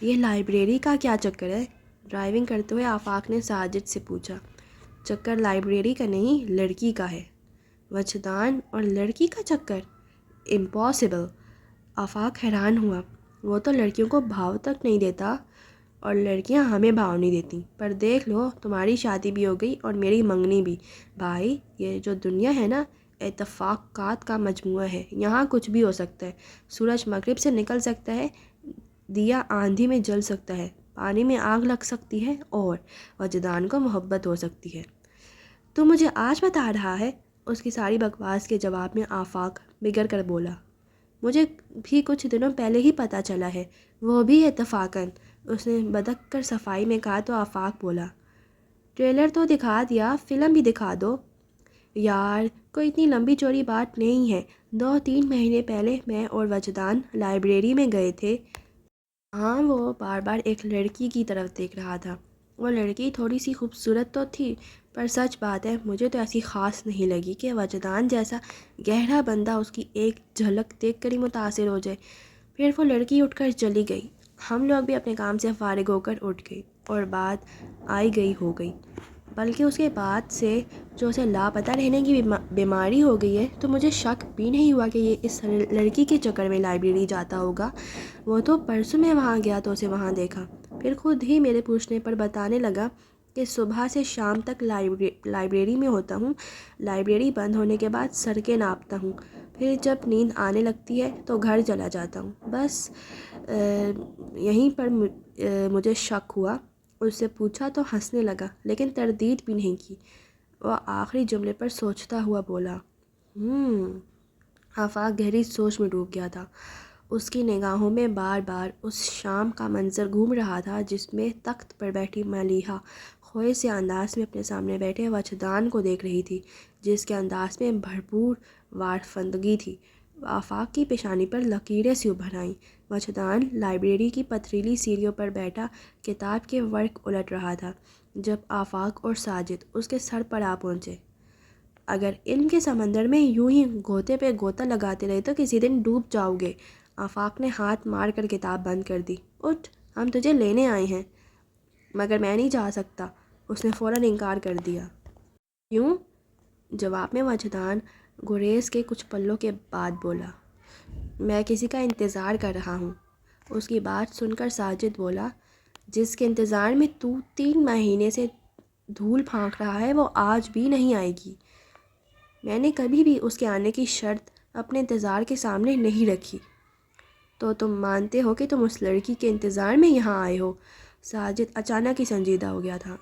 یہ لائبریری کا کیا چکر ہے؟ ڈرائیونگ کرتے ہوئے آفاق نے ساجد سے پوچھا۔ چکر لائبریری کا نہیں، لڑکی کا ہے۔ وجدان اور لڑکی کا چکر؟ امپاسبل۔ آفاق حیران ہوا، وہ تو لڑکیوں کو بھاؤ تک نہیں دیتا، اور لڑکیاں ہمیں بھاؤ نہیں دیتی۔ پر دیکھ لو، تمہاری شادی بھی ہو گئی اور میری منگنی بھی۔ بھائی، یہ جو دنیا ہے نا، اتفاقات کا مجموعہ ہے، یہاں کچھ بھی ہو سکتا ہے۔ سورج مغرب سے نکل سکتا ہے، دیا آندھی میں جل سکتا ہے، پانی میں آگ لگ سکتی ہے، اور وجدان کو محبت ہو سکتی ہے۔ تو مجھے آج بتا رہا ہے؟ اس کی ساری بکواس کے جواب میں آفاق بگڑ کر بولا، مجھے بھی کچھ دنوں پہلے ہی پتہ چلا ہے، وہ بھی اتفاقاً۔ اس نے بدک کر صفائی میں کہا تو آفاق بولا، ٹریلر تو دکھا دیا، فلم بھی دکھا دو۔ یار، کوئی اتنی لمبی چوڑی بات نہیں ہے۔ 2-3 مہینے پہلے میں اور وجدان لائبریری میں گئے تھے۔ ہاں، وہ بار بار ایک لڑکی کی طرف دیکھ رہا تھا۔ وہ لڑکی تھوڑی سی خوبصورت تو تھی، پر سچ بات ہے مجھے تو ایسی خاص نہیں لگی کہ وجدان جیسا گہرا بندہ اس کی ایک جھلک دیکھ کر ہی متاثر ہو جائے۔ پھر وہ لڑکی اٹھ کر چلی گئی، ہم لوگ بھی اپنے کام سے فارغ ہو کر اٹھ گئے، اور بات آئی گئی ہو گئی۔ بلکہ اس کے بعد سے جو اسے لاپتہ رہنے کی بیماری ہو گئی ہے، تو مجھے شک بھی نہیں ہوا کہ یہ اس لڑکی کے چکر میں لائبریری جاتا ہوگا۔ وہ تو پرسوں میں وہاں گیا تو اسے وہاں دیکھا، پھر خود ہی میرے پوچھنے پر بتانے لگا کہ صبح سے شام تک لائبریری میں ہوتا ہوں، لائبریری بند ہونے کے بعد سڑکیں ناپتا ہوں، پھر جب نیند آنے لگتی ہے تو گھر چلا جاتا ہوں۔ بس یہیں پر مجھے شک ہوا۔ اس سے پوچھا تو ہنسنے لگا، لیکن تردید بھی نہیں کی۔ وہ آخری جملے پر سوچتا ہوا بولا، آفاق گہری سوچ میں ڈوب گیا تھا۔ اس کی نگاہوں میں بار بار اس شام کا منظر گھوم رہا تھا جس میں تخت پر بیٹھی ملیحہ کھوئے سے انداز میں اپنے سامنے بیٹھے وجدان کو دیکھ رہی تھی، جس کے انداز میں بھرپور وارفندگی تھی۔ آفاق کی پیشانی پر لکیریں سی ابھر آئیں۔ وجدان لائبریری کی پتھریلی سیڑھیوں پر بیٹھا کتاب کے ورق الٹ رہا تھا جب آفاق اور ساجد اس کے سر پر آ پہنچے۔ اگر علم کے سمندر میں یوں ہی غوطے پہ غوطہ لگاتے رہے تو کسی دن ڈوب جاؤ گے۔ آفاق نے ہاتھ مار کر کتاب بند کر دی۔ اٹھ، ہم تجھے لینے آئے ہیں۔ مگر میں نہیں جا سکتا، اس نے فوراً انکار کر دیا۔ کیوں؟ جواب میں وجدان گریز کے کچھ پلوں کے بعد بولا، میں کسی کا انتظار کر رہا ہوں۔ اس کی بات سن کر ساجد بولا، جس کے انتظار میں تو 3 مہینے سے دھول پھانک رہا ہے وہ آج بھی نہیں آئے گی۔ میں نے کبھی بھی اس کے آنے کی شرط اپنے انتظار کے سامنے نہیں رکھی۔ تو تم مانتے ہو کہ تم اس لڑکی کے انتظار میں یہاں آئے ہو؟ ساجد اچانک ہی سنجیدہ ہو گیا تھا۔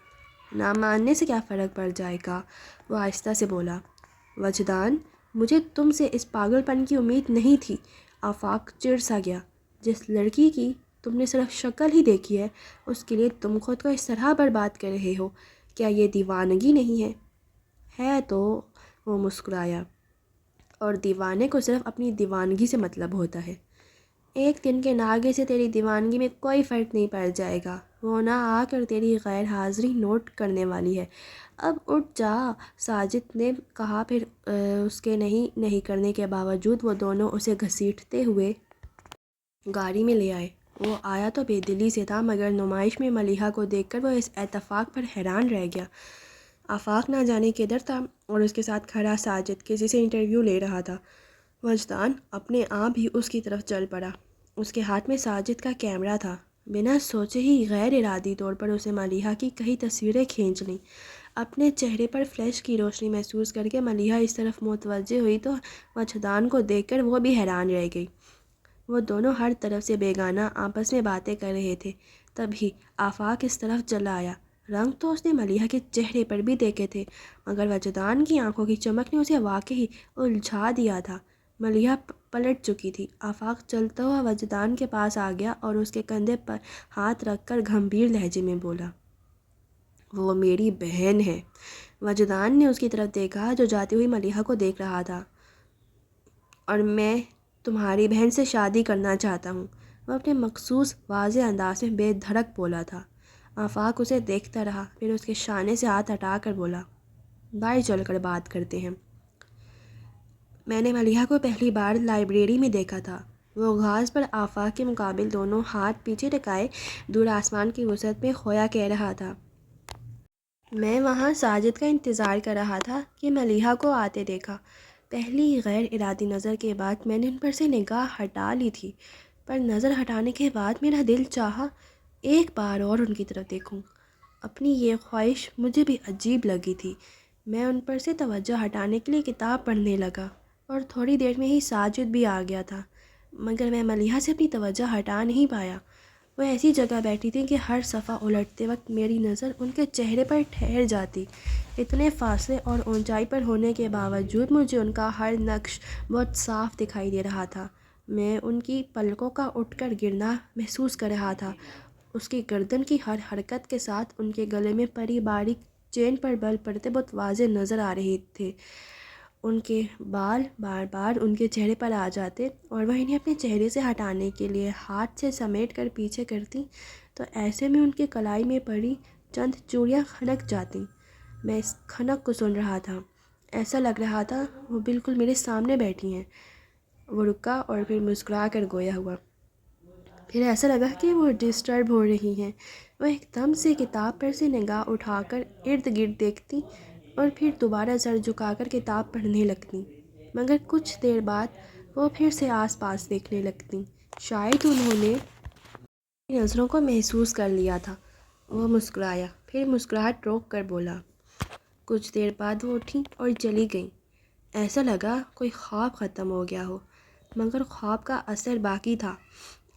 نہ ماننے سے کیا فرق پڑ جائے گا، وہ آہستہ سے بولا۔ وجدان، مجھے تم سے اس پاگل پن کی امید نہیں تھی۔ آفاق چڑ سا گیا۔ جس لڑکی کی تم نے صرف شکل ہی دیکھی ہے، اس کے لیے تم خود کو اس طرح برباد کر رہے ہو، کیا یہ دیوانگی نہیں ہے؟ ہے تو، وہ مسکرایا، اور دیوانے کو صرف اپنی دیوانگی سے مطلب ہوتا ہے۔ ایک دن کے ناگے سے تیری دیوانگی میں کوئی فرق نہیں پڑ جائے گا، وہ نہ آ کر تیری غیر حاضری نوٹ کرنے والی ہے۔ اب اٹھ جا، ساجد نے کہا۔ پھر اس کے نہیں کرنے کے باوجود وہ دونوں اسے گھسیٹتے ہوئے گاڑی میں لے آئے۔ وہ آیا تو بے دلی سے تھا، مگر نمائش میں ملیحہ کو دیکھ کر وہ اس اتفاق پر حیران رہ گیا۔ آفاق نہ جانے کدھر تھا اور اس کے ساتھ کھڑا ساجد کسی سے انٹرویو لے رہا تھا۔ وجدان اپنے آپ ہی اس کی طرف چل پڑا۔ اس کے ہاتھ میں ساجد کا کیمرہ تھا۔ بنا سوچے ہی غیر ارادی طور پر اسے ملیحہ کی کئی تصویریں کھینچ لیں۔ اپنے چہرے پر فلیش کی روشنی محسوس کر کے ملیحہ اس طرف متوجہ ہوئی تو وجدان کو دیکھ کر وہ بھی حیران رہ گئی۔ وہ دونوں ہر طرف سے بیگانہ آپس میں باتیں کر رہے تھے، تبھی آفاق اس طرف چلا آیا۔ رنگ تو اس نے ملیحہ کے چہرے پر بھی دیکھے تھے، مگر وجدان کی آنکھوں کی چمک نے اسے واقعی الجھا دیا تھا۔ ملیحہ پلٹ چکی تھی۔ آفاق چلتا ہوا وجدان کے پاس آ گیا اور اس کے کندھے پر ہاتھ رکھ کر گمبھیر لہجے میں بولا، وہ میری بہن ہے۔ وجدان نے اس کی طرف دیکھا جو جاتی ہوئی ملیحہ کو دیکھ رہا تھا۔ اور میں تمہاری بہن سے شادی کرنا چاہتا ہوں، وہ اپنے مخصوص واضح انداز میں بے دھڑک بولا تھا۔ آفاق اسے دیکھتا رہا، پھر اس کے شانے سے ہاتھ ہٹا کر بولا، باہر چل کر بات کرتے ہیں۔ میں نے ملیحہ کو پہلی بار لائبریری میں دیکھا تھا۔ وہ گھاس پر آفاق کے مقابل دونوں ہاتھ پیچھے ٹکائے دور آسمان کی وسعت میں کھویا کہہ رہا تھا۔ میں وہاں ساجد کا انتظار کر رہا تھا کہ ملیحہ کو آتے دیکھا۔ پہلی غیر ارادی نظر کے بعد میں نے ان پر سے نگاہ ہٹا لی تھی، پر نظر ہٹانے کے بعد میرا دل چاہا ایک بار اور ان کی طرف دیکھوں۔ اپنی یہ خواہش مجھے بھی عجیب لگی تھی۔ میں ان پر سے توجہ ہٹانے کے لیے کتاب پڑھنے لگا اور تھوڑی دیر میں ہی ساجد بھی آ گیا تھا، مگر میں ملیحہ سے اپنی توجہ ہٹا نہیں پایا۔ وہ ایسی جگہ بیٹھی تھی کہ ہر صفحہ الٹتے وقت میری نظر ان کے چہرے پر ٹھہر جاتی۔ اتنے فاصلے اور اونچائی پر ہونے کے باوجود مجھے ان کا ہر نقش بہت صاف دکھائی دے رہا تھا۔ میں ان کی پلکوں کا اٹھ کر گرنا محسوس کر رہا تھا۔ اس کی گردن کی ہر حرکت کے ساتھ ان کے گلے میں پری باریک چین پر بل پڑتے بہت واضح نظر آ رہے تھے۔ ان کے بال بار بار ان کے چہرے پر آ جاتے اور وہ انہیں اپنے چہرے سے ہٹانے کے لیے ہاتھ سے سمیٹ کر پیچھے کرتی تو ایسے میں ان کے کلائی میں پڑی چند چوڑیاں کھنک جاتیں۔ میں اس کھنک کو سن رہا تھا، ایسا لگ رہا تھا وہ بالکل میرے سامنے بیٹھی ہیں۔ وہ رکا اور پھر مسکرا کر گویا ہوا، پھر ایسا لگا کہ وہ ڈسٹرب ہو رہی ہیں۔ وہ ایک دم سے کتاب پر سے نگاہ اٹھا کر ارد گرد دیکھتی اور پھر دوبارہ سر جھکا کر کتاب پڑھنے لگتی، مگر کچھ دیر بعد وہ پھر سے آس پاس دیکھنے لگتی۔ شاید انہوں نے میری نظروں کو محسوس کر لیا تھا۔ وہ مسکرایا، پھر مسکراہٹ روک کر بولا۔ کچھ دیر بعد وہ اٹھیں اور چلی گئیں۔ ایسا لگا کوئی خواب ختم ہو گیا ہو، مگر خواب کا اثر باقی تھا۔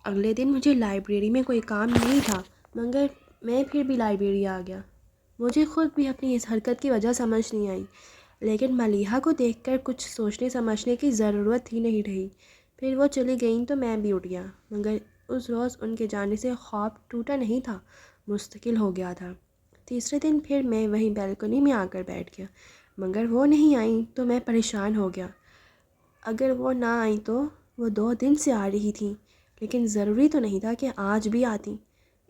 اگلے دن مجھے لائبریری میں کوئی کام نہیں تھا، مگر میں پھر بھی لائبریری آ گیا۔ مجھے خود بھی اپنی اس حرکت کی وجہ سمجھ نہیں آئی، لیکن ملیحہ کو دیکھ کر کچھ سوچنے سمجھنے کی ضرورت ہی نہیں رہی۔ پھر وہ چلی گئیں تو میں بھی اٹھ گیا، مگر اس روز ان کے جانے سے خواب ٹوٹا نہیں تھا، مستقل ہو گیا تھا۔ تیسرے دن پھر میں وہیں بیلکنی میں آ کر بیٹھ گیا، مگر وہ نہیں آئیں تو میں پریشان ہو گیا۔ اگر وہ نہ آئیں تو وہ 2 دن سے آ رہی تھیں، لیکن ضروری تو نہیں تھا کہ آج بھی آتیں۔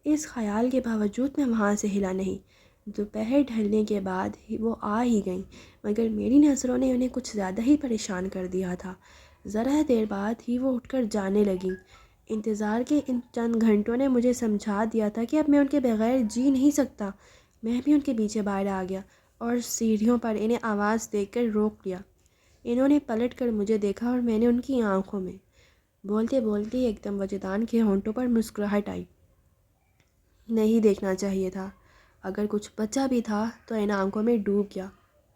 اس خیال کے باوجود میں وہاں سے ہلا نہیں۔ دوپہر ڈھلنے کے بعد وہ آ ہی گئیں، مگر میری نظروں نے انہیں کچھ زیادہ ہی پریشان کر دیا تھا۔ ذرا دیر بعد ہی وہ اٹھ کر جانے لگیں۔ انتظار کے ان چند گھنٹوں نے مجھے سمجھا دیا تھا کہ اب میں ان کے بغیر جی نہیں سکتا۔ میں بھی ان کے پیچھے باہر آ گیا اور سیڑھیوں پر انہیں آواز دے کر روک لیا۔ انہوں نے پلٹ کر مجھے دیکھا اور میں نے ان کی آنکھوں میں۔ بولتے بولتے ایک دم وجدان کے ہونٹوں پر مسکراہٹ آئی۔ نہیں دیکھنا چاہیے تھا، اگر کچھ بچا بھی تھا تو ان آنکھوں میں ڈوب گیا۔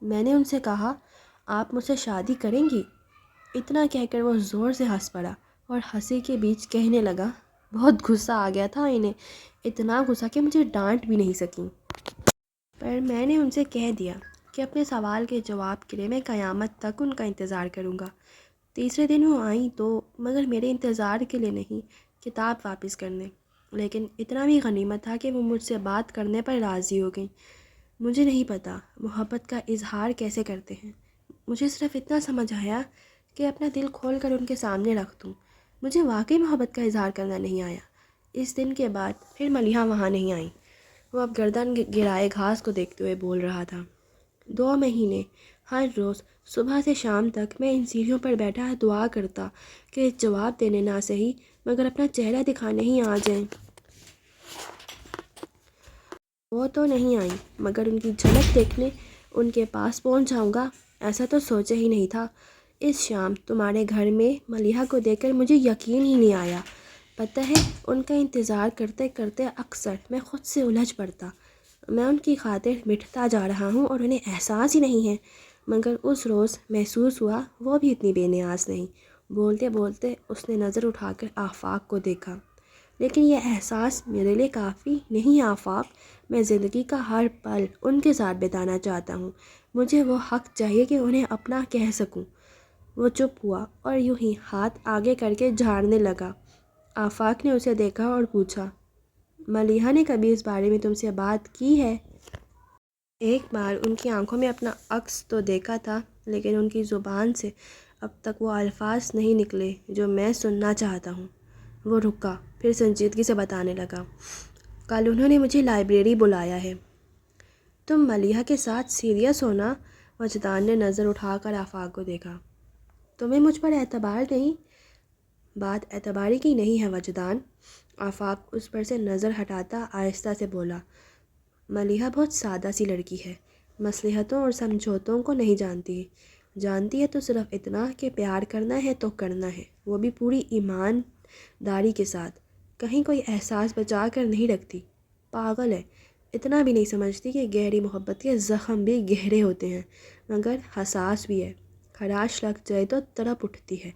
میں نے ان سے کہا، آپ مجھ سے شادی کریں گی؟ اتنا کہہ کر وہ زور سے ہنس پڑا اور ہنسی کے بیچ کہنے لگا، بہت غصہ آ گیا تھا انہیں، اتنا غصہ کہ مجھے ڈانٹ بھی نہیں سکیں۔ پر میں نے ان سے کہہ دیا کہ اپنے سوال کے جواب کے لیے میں قیامت تک ان کا انتظار کروں گا۔ تیسرے دن وہ آئیں تو، مگر میرے انتظار کے لیے نہیں، کتاب واپس کرنے۔ لیکن اتنا بھی غنیمت تھا کہ وہ مجھ سے بات کرنے پر راضی ہو گئیں۔ مجھے نہیں پتہ محبت کا اظہار کیسے کرتے ہیں، مجھے صرف اتنا سمجھ آیا کہ اپنا دل کھول کر ان کے سامنے رکھ دوں۔ مجھے واقعی محبت کا اظہار کرنا نہیں آیا۔ اس دن کے بعد پھر ملیحہ وہاں نہیں آئیں۔ وہ اب گردن گرائے گھاس کو دیکھتے ہوئے بول رہا تھا۔ 2 مہینے ہر روز صبح سے شام تک میں ان سیڑھیوں پر بیٹھا دعا کرتا کہ جواب دینے نہ صحیح مگر اپنا چہرہ دکھانے ہی آ جائیں۔ وہ تو نہیں آئیں، مگر ان کی جھلک دیکھنے ان کے پاس پہنچ جاؤں گا، ایسا تو سوچا ہی نہیں تھا۔ اس شام تمہارے گھر میں ملیحہ کو دیکھ کر مجھے یقین ہی نہیں آیا۔ پتہ ہے ان کا انتظار کرتے کرتے اکثر میں خود سے الجھ پڑتا۔ میں ان کی خاطر مٹتا جا رہا ہوں اور انہیں احساس ہی نہیں ہے، مگر اس روز محسوس ہوا وہ بھی اتنی بے نیاز نہیں۔ بولتے بولتے اس نے نظر اٹھا کر آفاق کو دیکھا۔ لیکن یہ احساس میرے لیے کافی نہیں آفاق، میں زندگی کا ہر پل ان کے ساتھ بتانا چاہتا ہوں، مجھے وہ حق چاہیے کہ انہیں اپنا کہہ سکوں۔ وہ چپ ہوا اور یوں ہی ہاتھ آگے کر کے جھاڑنے لگا۔ آفاق نے اسے دیکھا اور پوچھا، ملیحہ نے کبھی اس بارے میں تم سے بات کی ہے؟ ایک بار ان کی آنکھوں میں اپنا عکس تو دیکھا تھا، لیکن ان کی زبان سے اب تک وہ الفاظ نہیں نکلے جو میں سننا چاہتا ہوں۔ وہ رکا، پھر سنجیدگی سے بتانے لگا، کل انہوں نے مجھے لائبریری بلایا ہے۔ تم ملیحہ کے ساتھ سیریس ہو نا؟ وجدان نے نظر اٹھا کر آفاق کو دیکھا۔ تمہیں مجھ پر اعتبار نہیں؟ بات اعتباری کی نہیں ہے وجدان۔ آفاق اس پر سے نظر ہٹاتا آہستہ سے بولا، ملیحہ بہت سادہ سی لڑکی ہے، مصلحتوں اور سمجھوتوں کو نہیں جانتی، جانتی ہے تو صرف اتنا کہ پیار کرنا ہے تو کرنا ہے، وہ بھی پوری ایمانداری کے ساتھ، کہیں کوئی احساس بچا کر نہیں رکھتی۔ پاگل ہے، اتنا بھی نہیں سمجھتی کہ گہری محبت کے زخم بھی گہرے ہوتے ہیں، مگر حساس بھی ہے، خراش لگ جائے تو تڑپ اٹھتی ہے،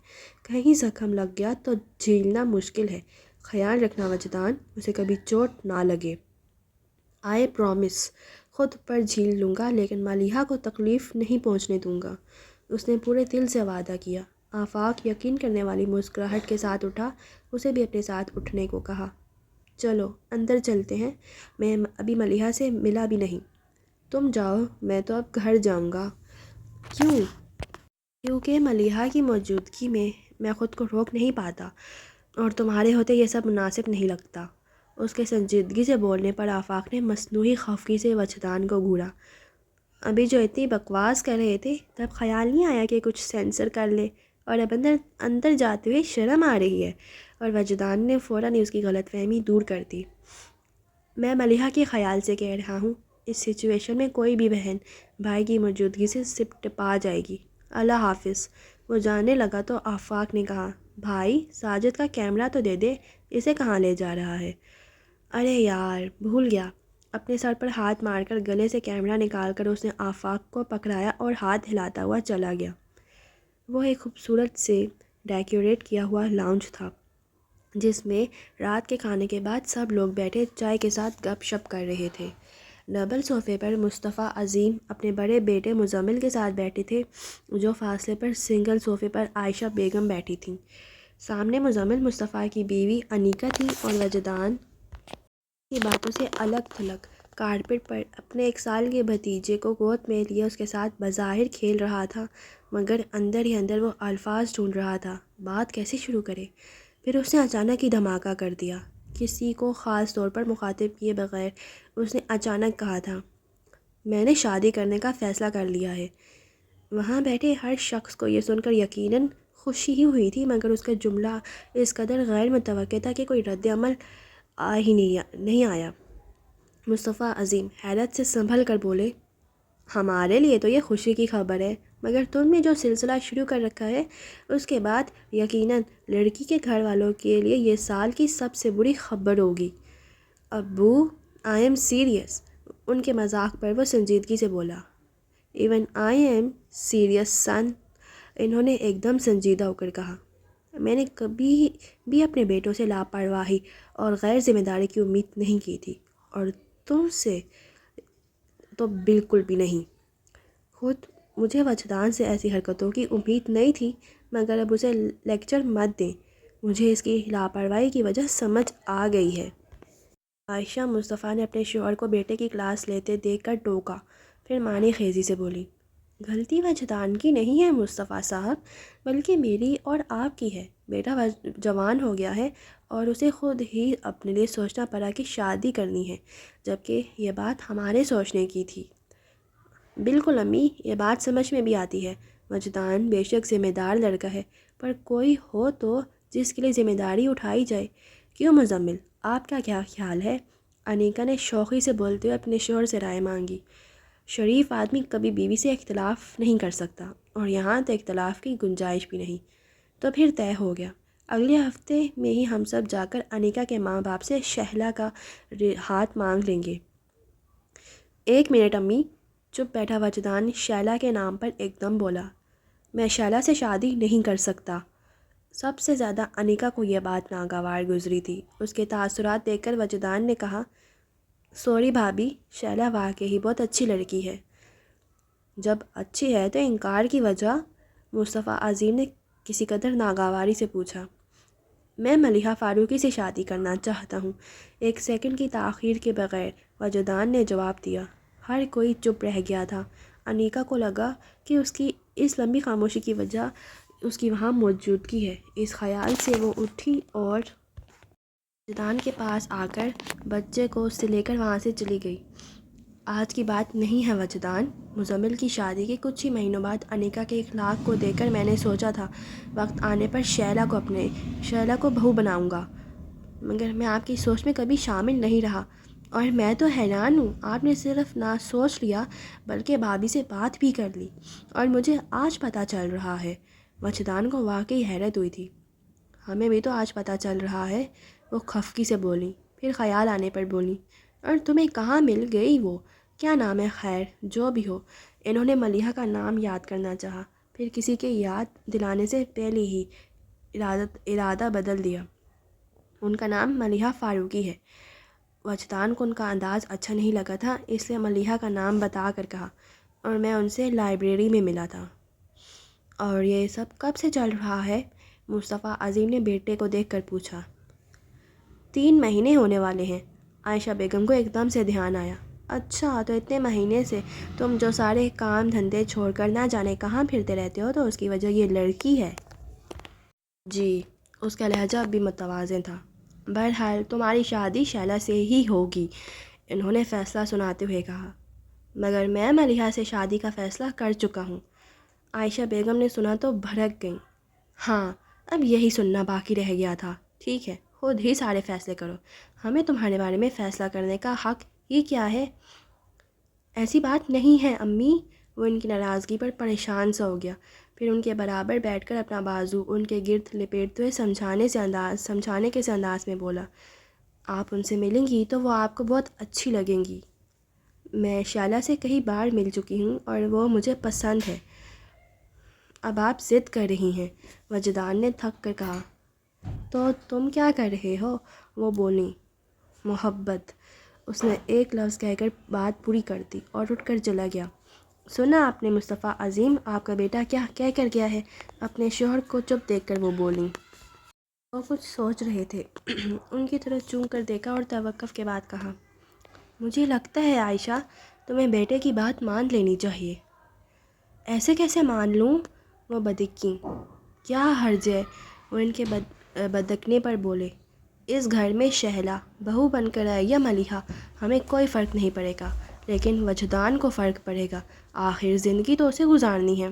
کہیں زخم لگ گیا تو جھیلنا مشکل ہے۔ خیال رکھنا وجدان، اسے کبھی چوٹ نہ لگے۔ آئی پرومس، خود پر جھیل لوں گا لیکن ملیحہ کو تکلیف نہیں پہنچنے دوں گا۔ اس نے پورے دل سے وعدہ کیا۔ آفاق یقین کرنے والی مسکراہٹ کے ساتھ اٹھا، اسے بھی اپنے ساتھ اٹھنے کو کہا۔ چلو اندر چلتے ہیں، میں ابھی ملیحہ سے ملا بھی نہیں۔ تم جاؤ، میں تو اب گھر جاؤں گا۔ کیوں؟ کیونکہ ملیحہ کی موجودگی میں خود کو روک نہیں پاتا، اور تمہارے ہوتے یہ سب مناسب نہیں لگتا۔ اس کے سنجیدگی سے بولنے پر آفاق نے مصنوعی خفگی سے وجدان کو گھورا۔ ابھی جو اتنی بکواس کر رہے تھے تب خیال نہیں آیا کہ کچھ سینسر کر لے، اور اب اندر جاتے ہوئے شرم آ رہی ہے؟ اور وجدان نے فوراً ہی اس کی غلط فہمی دور کر دی۔ میں ملیحہ کے خیال سے کہہ رہا ہوں، اس سچویشن میں کوئی بھی بہن بھائی کی موجودگی سے سپ ٹپا جائے گی۔ اللہ حافظ۔ وہ جانے لگا تو آفاق نے کہا، بھائی ساجد کا کیمرہ تو دے دے، اسے کہاں لے جا رہا ہے؟ ارے یار بھول گیا۔ اپنے سر پر ہاتھ مار کر گلے سے کیمرہ نکال کر اس نے آفاق کو پکڑایا اور ہاتھ ہلاتا ہوا چلا گیا۔ وہ ایک خوبصورت سے ڈیکوریٹ کیا ہوا لاؤنج تھا جس میں رات کے کھانے کے بعد سب لوگ بیٹھے چائے کے ساتھ گپ شپ کر رہے تھے۔ ڈبل صوفے پر مصطفیٰ عظیم اپنے بڑے بیٹے مزمل کے ساتھ بیٹھے تھے، جو فاصلے پر سنگل صوفے پر عائشہ بیگم بیٹھی تھیں۔ سامنے مزمل مصطفیٰ کی بیوی انیکا تھی اور وجدان کی باتوں سے الگ تھلگ کارپیٹ پر اپنے 1 سال کے بھتیجے کو گود میں لیے اس کے ساتھ بظاہر کھیل رہا تھا، مگر اندر ہی اندر وہ الفاظ ڈھونڈ رہا تھا، بات کیسے شروع کرے۔ پھر اس نے اچانک ہی دھماکہ کر دیا۔ کسی کو خاص طور پر مخاطب کیے بغیر اس نے اچانک کہا تھا، میں نے شادی کرنے کا فیصلہ کر لیا ہے۔ وہاں بیٹھے ہر شخص کو یہ سن کر یقیناً خوشی ہی ہوئی تھی، مگر اس کا جملہ اس قدر غیر متوقع تھا کہ کوئی رد عمل نہیں آیا۔ مصطفیٰ عظیم حیرت سے سنبھل کر بولے، ہمارے لیے تو یہ خوشی کی خبر ہے، مگر تم نے جو سلسلہ شروع کر رکھا ہے اس کے بعد یقیناً لڑکی کے گھر والوں کے لیے یہ سال کی سب سے بری خبر ہوگی۔ ابو آئی ایم سیریس۔ ان کے مذاق پر وہ سنجیدگی سے بولا، ایون آئی ایم سیریس سن۔ انہوں نے ایک دم سنجیدہ ہو کر کہا، میں نے کبھی بھی اپنے بیٹوں سے لاپرواہی اور غیر ذمہ داری کی امید نہیں کی تھی، اور تم سے تو بالکل بھی نہیں۔ خود مجھے وجدان سے ایسی حرکتوں کی امید نہیں تھی، مگر اب اسے لیکچر مت دیں، مجھے اس کی لاپرواہی کی وجہ سمجھ آ گئی ہے۔ عائشہ مصطفیٰ نے اپنے شوہر کو بیٹے کی کلاس لیتے دیکھ کر ٹوکا، پھر معنی خیزی سے بولی، غلطی وجدان کی نہیں ہے مصطفیٰ صاحب، بلکہ میری اور آپ کی ہے۔ بیٹا جوان ہو گیا ہے اور اسے خود ہی اپنے لیے سوچنا پڑا کہ شادی کرنی ہے، جبکہ یہ بات ہمارے سوچنے کی تھی۔ بالکل امی، یہ بات سمجھ میں بھی آتی ہے۔ وجدان بے شک ذمہ دار لڑکا ہے، پر کوئی ہو تو جس کے لیے ذمہ داری اٹھائی جائے۔ کیوں مزمل، آپ کا کیا خیال ہے؟ انیکا نے شوخی سے بولتے ہوئے اپنے شوہر سے رائے مانگی۔ شریف آدمی کبھی بیوی سے اختلاف نہیں کر سکتا، اور یہاں تو اختلاف کی گنجائش بھی نہیں۔ تو پھر طے ہو گیا، اگلے ہفتے میں ہی ہم سب جا کر انیکا کے ماں باپ سے شہلا کا ہاتھ مانگ لیں گے۔ 1 منٹ امی۔ چپ بیٹھا وجدان شیلا کے نام پر ایک دم بولا، میں شیلا سے شادی نہیں کر سکتا۔ سب سے زیادہ انیکا کو یہ بات ناگوار گزری تھی۔ اس کے تاثرات دیکھ کر وجدان نے کہا، سوری بھابھی، شیلا واقعی بہت اچھی لڑکی ہے۔ جب اچھی ہے تو انکار کی وجہ؟ مصطفیٰ عظیم نے کسی قدر ناگواری سے پوچھا۔ میں ملیحہ فاروقی سے شادی کرنا چاہتا ہوں۔ 1 سیکنڈ کی تاخیر کے بغیر وجدان نے جواب دیا۔ ہر کوئی چپ رہ گیا تھا۔ انیکا کو لگا کہ اس کی اس لمبی خاموشی کی وجہ اس کی وہاں موجودگی ہے۔ اس خیال سے وہ اٹھی اور وجدان کے پاس آ کر بچے کو اس سے لے کر وہاں سے چلی گئی۔ آج کی بات نہیں ہے وجدان، مزمل کی شادی کے کچھ ہی مہینوں بعد انیکا کے اخلاق کو دیکھ کر میں نے سوچا تھا وقت آنے پر شیلا کو بہو بناؤں گا، مگر میں آپ کی سوچ میں کبھی شامل نہیں رہا، اور میں تو حیران ہوں، آپ نے صرف نہ سوچ لیا بلکہ بھابھی سے بات بھی کر لی، اور مجھے آج پتہ چل رہا ہے۔ وجدان کو واقعی حیرت ہوئی تھی۔ ہمیں بھی تو آج پتہ چل رہا ہے، وہ خفگی سے بولی، پھر خیال آنے پر بولی، اور تمہیں کہاں مل گئی وہ؟ کیا نام ہے؟ خیر جو بھی ہو۔ انہوں نے ملیحہ کا نام یاد کرنا چاہا، پھر کسی کے یاد دلانے سے پہلے ہی ارادہ بدل دیا۔ ان کا نام ملیحہ فاروقی ہے۔ وجدان کو ان کا انداز اچھا نہیں لگا تھا، اس لیے ملیحہ کا نام بتا کر کہا، اور میں ان سے لائبریری میں ملا تھا۔ اور یہ سب کب سے چل رہا ہے؟ مصطفیٰ عظیم نے بیٹے کو دیکھ کر پوچھا۔ 3 مہینے ہونے والے ہیں۔ عائشہ بیگم کو ایک دم سے دھیان آیا۔ اچھا، تو اتنے مہینے سے تم جو سارے کام دھندے چھوڑ کر نہ جانے کہاں پھرتے رہتے ہو، تو اس کی وجہ یہ لڑکی ہے؟ جی۔ اس کا لہجہ اب بھی متوازن تھا۔ بہرحال تمہاری شادی شیلا سے ہی ہوگی، انہوں نے فیصلہ سناتے ہوئے کہا، مگر میں ملیحہ سے شادی کا فیصلہ کر چکا ہوں۔ عائشہ بیگم نے سنا تو بھڑک گئیں۔ ہاں، اب یہی سننا باقی رہ گیا تھا، ٹھیک ہے، خود ہی سارے فیصلے کرو، ہمیں تمہارے بارے میں فیصلہ کرنے کا حق ہی کیا ہے؟ ایسی بات نہیں ہے امی۔ وہ ان کی ناراضگی پر پریشان سا ہو گیا، پھر ان کے برابر بیٹھ کر اپنا بازو ان کے گرد لپیٹتے ہوئے سمجھانے کے انداز میں بولا، آپ ان سے ملیں گی تو وہ آپ کو بہت اچھی لگیں گی۔ میں شائلہ سے کئی بار مل چکی ہوں اور وہ مجھے پسند ہے۔ اب آپ ضد کر رہی ہیں، وجدان نے تھک کر کہا۔ تو تم کیا کر رہے ہو؟ وہ بولیں، محبت۔ اس نے ایک لفظ کہہ کر بات پوری کر دی اور اٹھ کر چلا گیا۔ سنا آپ نے مصطفیٰ عظیم، آپ کا بیٹا کیا کہہ کر گیا ہے؟ اپنے شوہر کو چپ دیکھ کر وہ بولیں۔ وہ کچھ سوچ رہے تھے، ان کی طرف چون کر دیکھا اور توقف کے بعد کہا، مجھے لگتا ہے عائشہ تمہیں بیٹے کی بات مان لینی چاہیے۔ ایسے کیسے مان لوں؟ وہ بدکی، کیا حرج ہے؟ وہ ان کے بدکنے پر بولے، اس گھر میں شہلا بہو بن کر آئے یا ملیحہ ہمیں کوئی فرق نہیں پڑے گا، لیکن وجدان کو فرق پڑے گا، آخر زندگی تو اسے گزارنی ہے۔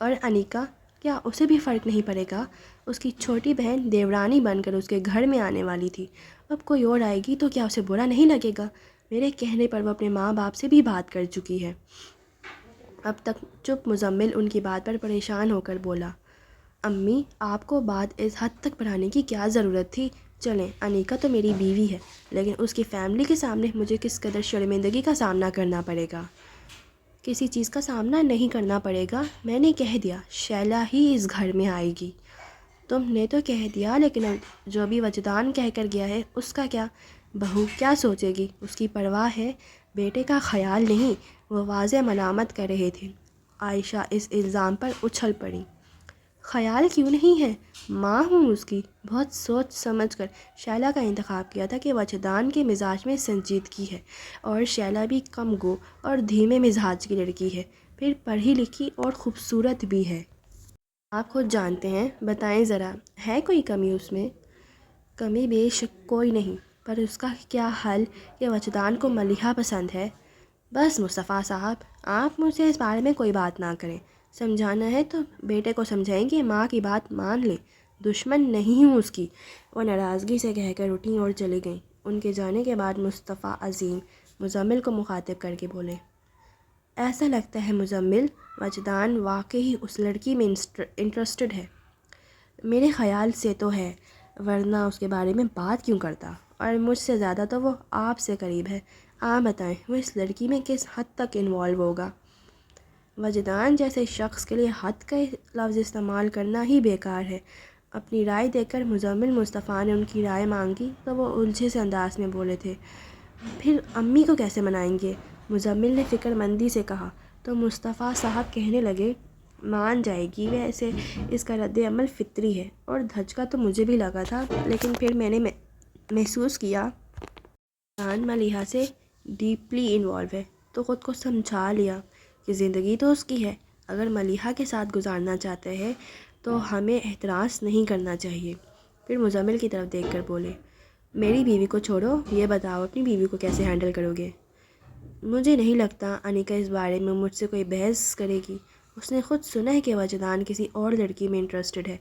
اور انیکا، کیا اسے بھی فرق نہیں پڑے گا؟ اس کی چھوٹی بہن دیورانی بن کر اس کے گھر میں آنے والی تھی، اب کوئی اور آئے گی تو کیا اسے برا نہیں لگے گا؟ میرے کہنے پر وہ اپنے ماں باپ سے بھی بات کر چکی ہے۔ اب تک چپ مزمل ان کی بات پر پریشان ہو کر بولا، امی آپ کو بات اس حد تک بڑھانے کی کیا ضرورت تھی؟ چلیں، انیکا تو میری بیوی ہے، لیکن اس کی فیملی کے سامنے مجھے کس قدر شرمندگی کا سامنا کرنا پڑے گا؟ کسی چیز کا سامنا نہیں کرنا پڑے گا، میں نے کہہ دیا شیلا ہی اس گھر میں آئے گی۔ تم نے تو کہہ دیا، لیکن جو بھی وجدان کہہ کر گیا ہے اس کا کیا؟ بہو کیا سوچے گی؟ اس کی پرواہ ہے، بیٹے کا خیال نہیں۔ وہ واضح ملامت کر رہے تھے۔ عائشہ اس الزام پر اچھل پڑی، خیال کیوں نہیں ہے؟ ماں ہوں اس کی، بہت سوچ سمجھ کر شیلا کا انتخاب کیا تھا کہ وجدان کے مزاج میں سنجیدگی ہے، اور شیلا بھی کم گو اور دھیمے مزاج کی لڑکی ہے، پھر پڑھی لکھی اور خوبصورت بھی ہے۔ آپ خود جانتے ہیں، بتائیں ذرا، ہے کوئی کمی اس میں؟ کمی بے شک کوئی نہیں، پر اس کا کیا حل کہ وجدان کو ملیحہ پسند ہے؟ بس مصطفیٰ صاحب، آپ مجھ سے اس بارے میں کوئی بات نہ کریں، سمجھانا ہے تو بیٹے کو سمجھائیں کہ ماں کی بات مان لے، دشمن نہیں ہوں اس کی۔ وہ ناراضگی سے کہہ کر اٹھیں اور چلی گئیں۔ ان کے جانے کے بعد مصطفیٰ عظیم مزمل کو مخاطب کر کے بولے، ایسا لگتا ہے مزمل وجدان واقعی اس لڑکی میں انٹرسٹڈ ہے۔ میرے خیال سے تو ہے، ورنہ اس کے بارے میں بات کیوں کرتا؟ اور مجھ سے زیادہ تو وہ آپ سے قریب ہے، آپ بتائیں وہ اس لڑکی میں کس حد تک انوالو ہوگا؟ وجدان جیسے شخص کے لیے حد کا لفظ استعمال کرنا ہی بیکار ہے۔ اپنی رائے دے کر مزمل مصطفیٰ نے ان کی رائے مانگی تو وہ الجھے سے انداز میں بولے تھے، پھر امی کو کیسے منائیں گے؟ مزمل نے فکر مندی سے کہا تو مصطفیٰ صاحب کہنے لگے، مان جائے گی، ویسے اس کا رد عمل فطری ہے، اور دھچکا تو مجھے بھی لگا تھا، لیکن پھر میں نے محسوس کیا جان ملیحہ سے ڈیپلی انوالو ہے، تو خود کو سمجھا لیا کہ زندگی تو اس کی ہے، اگر ملیحہ کے ساتھ گزارنا چاہتے ہیں تو ہمیں اعتراض نہیں کرنا چاہیے۔ پھر مزمل کی طرف دیکھ کر بولے، میری بیوی کو چھوڑو، یہ بتاؤ اپنی بیوی کو کیسے ہینڈل کرو گے؟ مجھے نہیں لگتا انیکا اس بارے میں مجھ سے کوئی بحث کرے گی، اس نے خود سنا ہے کہ وجدان کسی اور لڑکی میں انٹرسٹڈ ہے،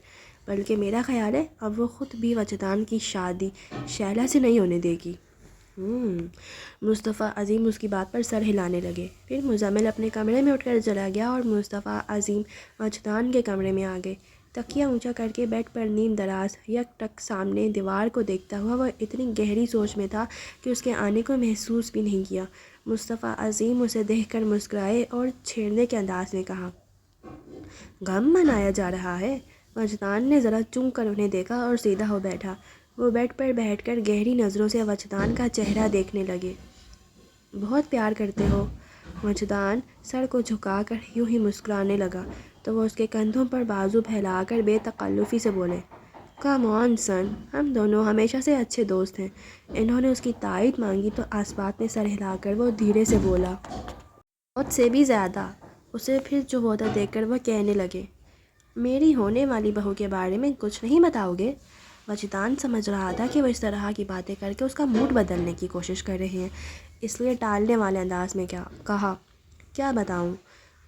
بلکہ میرا خیال ہے اب وہ خود بھی وجدان کی شادی شیلا سے نہیں ہونے دے گی۔ مصطفیٰ عظیم اس کی بات پر سر ہلانے لگے۔ پھر مزمل اپنے کمرے میں اٹھ کر چلا گیا اور مصطفیٰ عظیم وجدان کے کمرے میں آ گئے۔ تکیہ اونچا کر کے بیڈ پر نیم دراز یک ٹک سامنے دیوار کو دیکھتا ہوا وہ اتنی گہری سوچ میں تھا کہ اس کے آنے کو محسوس بھی نہیں کیا۔ مصطفیٰ عظیم اسے دیکھ کر مسکرائے اور چھیڑنے کے انداز میں کہا، غم منایا جا رہا ہے؟ وجدان نے ذرا چونک کر انہیں دیکھا اور سیدھا ہو بیٹھا۔ وہ بیڈ پر بیٹھ کر گہری نظروں سے وجدان کا چہرہ دیکھنے لگے۔ بہت پیار کرتے ہو؟ وجدان سر کو جھکا کر یوں ہی مسکرانے لگا تو وہ اس کے کندھوں پر بازو پھیلا کر بے تکلفی سے بولے، کم آن سن، ہم دونوں ہمیشہ سے اچھے دوست ہیں۔ انہوں نے اس کی تائید مانگی تو آسپات میں سر ہلا کر وہ دھیرے سے بولا، بہت سے بھی زیادہ۔ اسے پھر چپ ہوتا دیکھ کر وہ کہنے لگے، میری ہونے والی بہو کے بارے میں کچھ نہیں بتاؤ گے؟ وجدان سمجھ رہا تھا کہ وہ اس طرح کی باتیں کر کے اس کا موڈ بدلنے کی کوشش کر رہے ہیں، اس لیے ٹالنے والے انداز میں کہا، کیا بتاؤں؟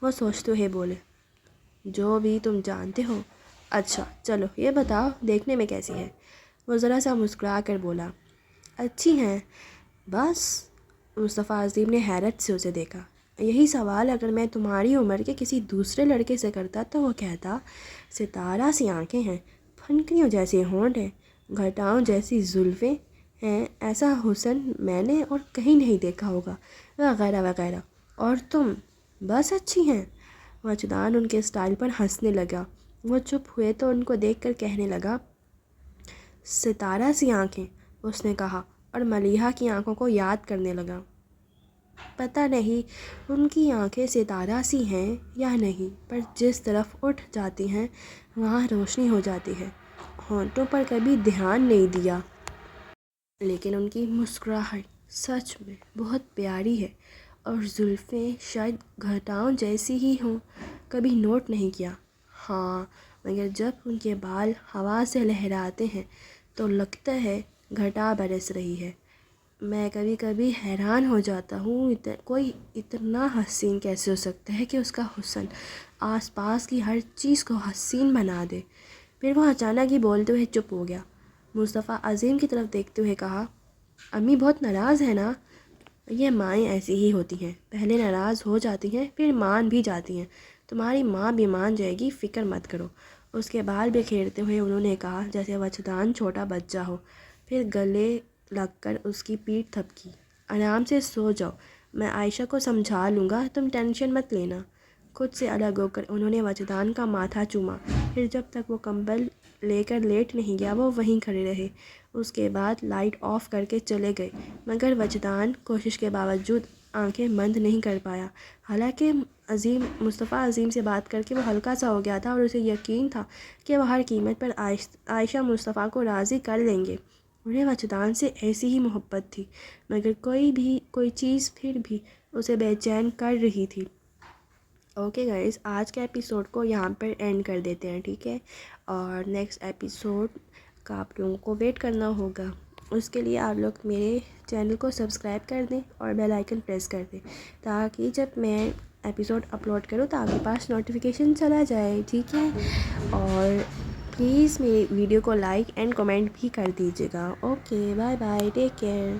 وہ سوچتے ہوئے بولے، جو بھی تم جانتے ہو۔ اچھا چلو یہ بتاؤ دیکھنے میں کیسی ہے؟ وہ ذرا سا مسکرا کر بولا، اچھی ہیں بس۔ مصطفیٰ عظیم نے حیرت سے اسے دیکھا۔ یہی سوال اگر میں تمہاری عمر کے کسی دوسرے لڑکے سے کرتا تو وہ کہتا، ستارہ سی آنکھیں ہیں، پھنکریوں جیسے ہونٹ ہیں، گھٹاؤں جیسی زلفیں ہیں، ایسا حسن میں نے اور کہیں نہیں دیکھا ہوگا، وغیرہ وغیرہ، اور تم بس اچھی ہیں۔ وجدان ان کے سٹائل پر ہنسنے لگا۔ وہ چپ ہوئے تو ان کو دیکھ کر کہنے لگا، ستارہ سی آنکھیں، اس نے کہا، اور ملیحہ کی آنکھوں کو یاد کرنے لگا۔ پتہ نہیں ان کی آنکھیں ستارہ سی ہیں یا نہیں، پر جس طرف اٹھ جاتی ہیں وہاں روشنی ہو جاتی ہے۔ ہونٹوں پر کبھی دھیان نہیں دیا، لیکن ان کی مسکراہٹ سچ میں بہت پیاری ہے، اور زلفیں شاید گھٹاؤں جیسی ہی ہوں، کبھی نوٹ نہیں کیا۔ ہاں، مگر جب ان کے بال ہوا سے لہراتے ہیں تو لگتا ہے گھٹا برس رہی ہے۔ میں کبھی کبھی حیران ہو جاتا ہوں، کوئی اتنا حسین کیسے ہو سکتا ہے کہ اس کا حسن آس پاس کی ہر چیز کو حسین بنا دے۔ پھر وہ اچانک ہی بولتے ہوئے چپ ہو گیا۔ مصطفیٰ عظیم کی طرف دیکھتے ہوئے کہا، امی بہت ناراض ہے نا؟ یہ مائیں ایسی ہی ہوتی ہیں، پہلے ناراض ہو جاتی ہیں پھر مان بھی جاتی ہیں، تمہاری ماں بھی مان جائے گی، فکر مت کرو۔ اس کے بال بکھیرتے ہوئے انہوں نے کہا جیسے وجدان چھوٹا بچہ ہو، پھر گلے لگ کر اس کی پیٹھ تھپکی، آرام سے سو جاؤ، میں عائشہ کو سمجھا لوں گا، تم ٹینشن مت لینا۔ خود سے الگ ہو کر انہوں نے وجدان کا ماتھا چوما، پھر جب تک وہ کمبل لے کر لیٹ نہیں گیا وہ وہیں کھڑے رہے۔ اس کے بعد لائٹ آف کر کے چلے گئے، مگر وجدان کوشش کے باوجود آنکھیں بند نہیں کر پایا۔ حالانکہ مصطفیٰ عظیم سے بات کر کے وہ ہلکا سا ہو گیا تھا اور اسے یقین تھا کہ وہ ہر قیمت پر عائشہ مصطفیٰ کو راضی کر لیں گے۔ انہیں وجدان سے ایسی ہی محبت تھی، مگر کوئی چیز پھر بھی اسے بے چین کر رہی تھی۔ اوکے گائز، آج کے ایپیسوڈ کو یہاں پر اینڈ کر دیتے ہیں، ٹھیک ہے؟ اور نیکسٹ ایپیسوڈ کا آپ لوگوں کو ویٹ کرنا ہوگا۔ اس کے لیے آپ لوگ میرے چینل کو سبسکرائب کر دیں اور بیل آئیکن پریس کر دیں، تاکہ جب میں ایپیسوڈ اپلوڈ کروں تو آپ کے پاس نوٹیفیکیشن چلا جائے، ٹھیک ہے؟ اور پلیز میری ویڈیو کو لائک اینڈ کمنٹ بھی کر دیجیے گا۔ Okay, bye bye, take care.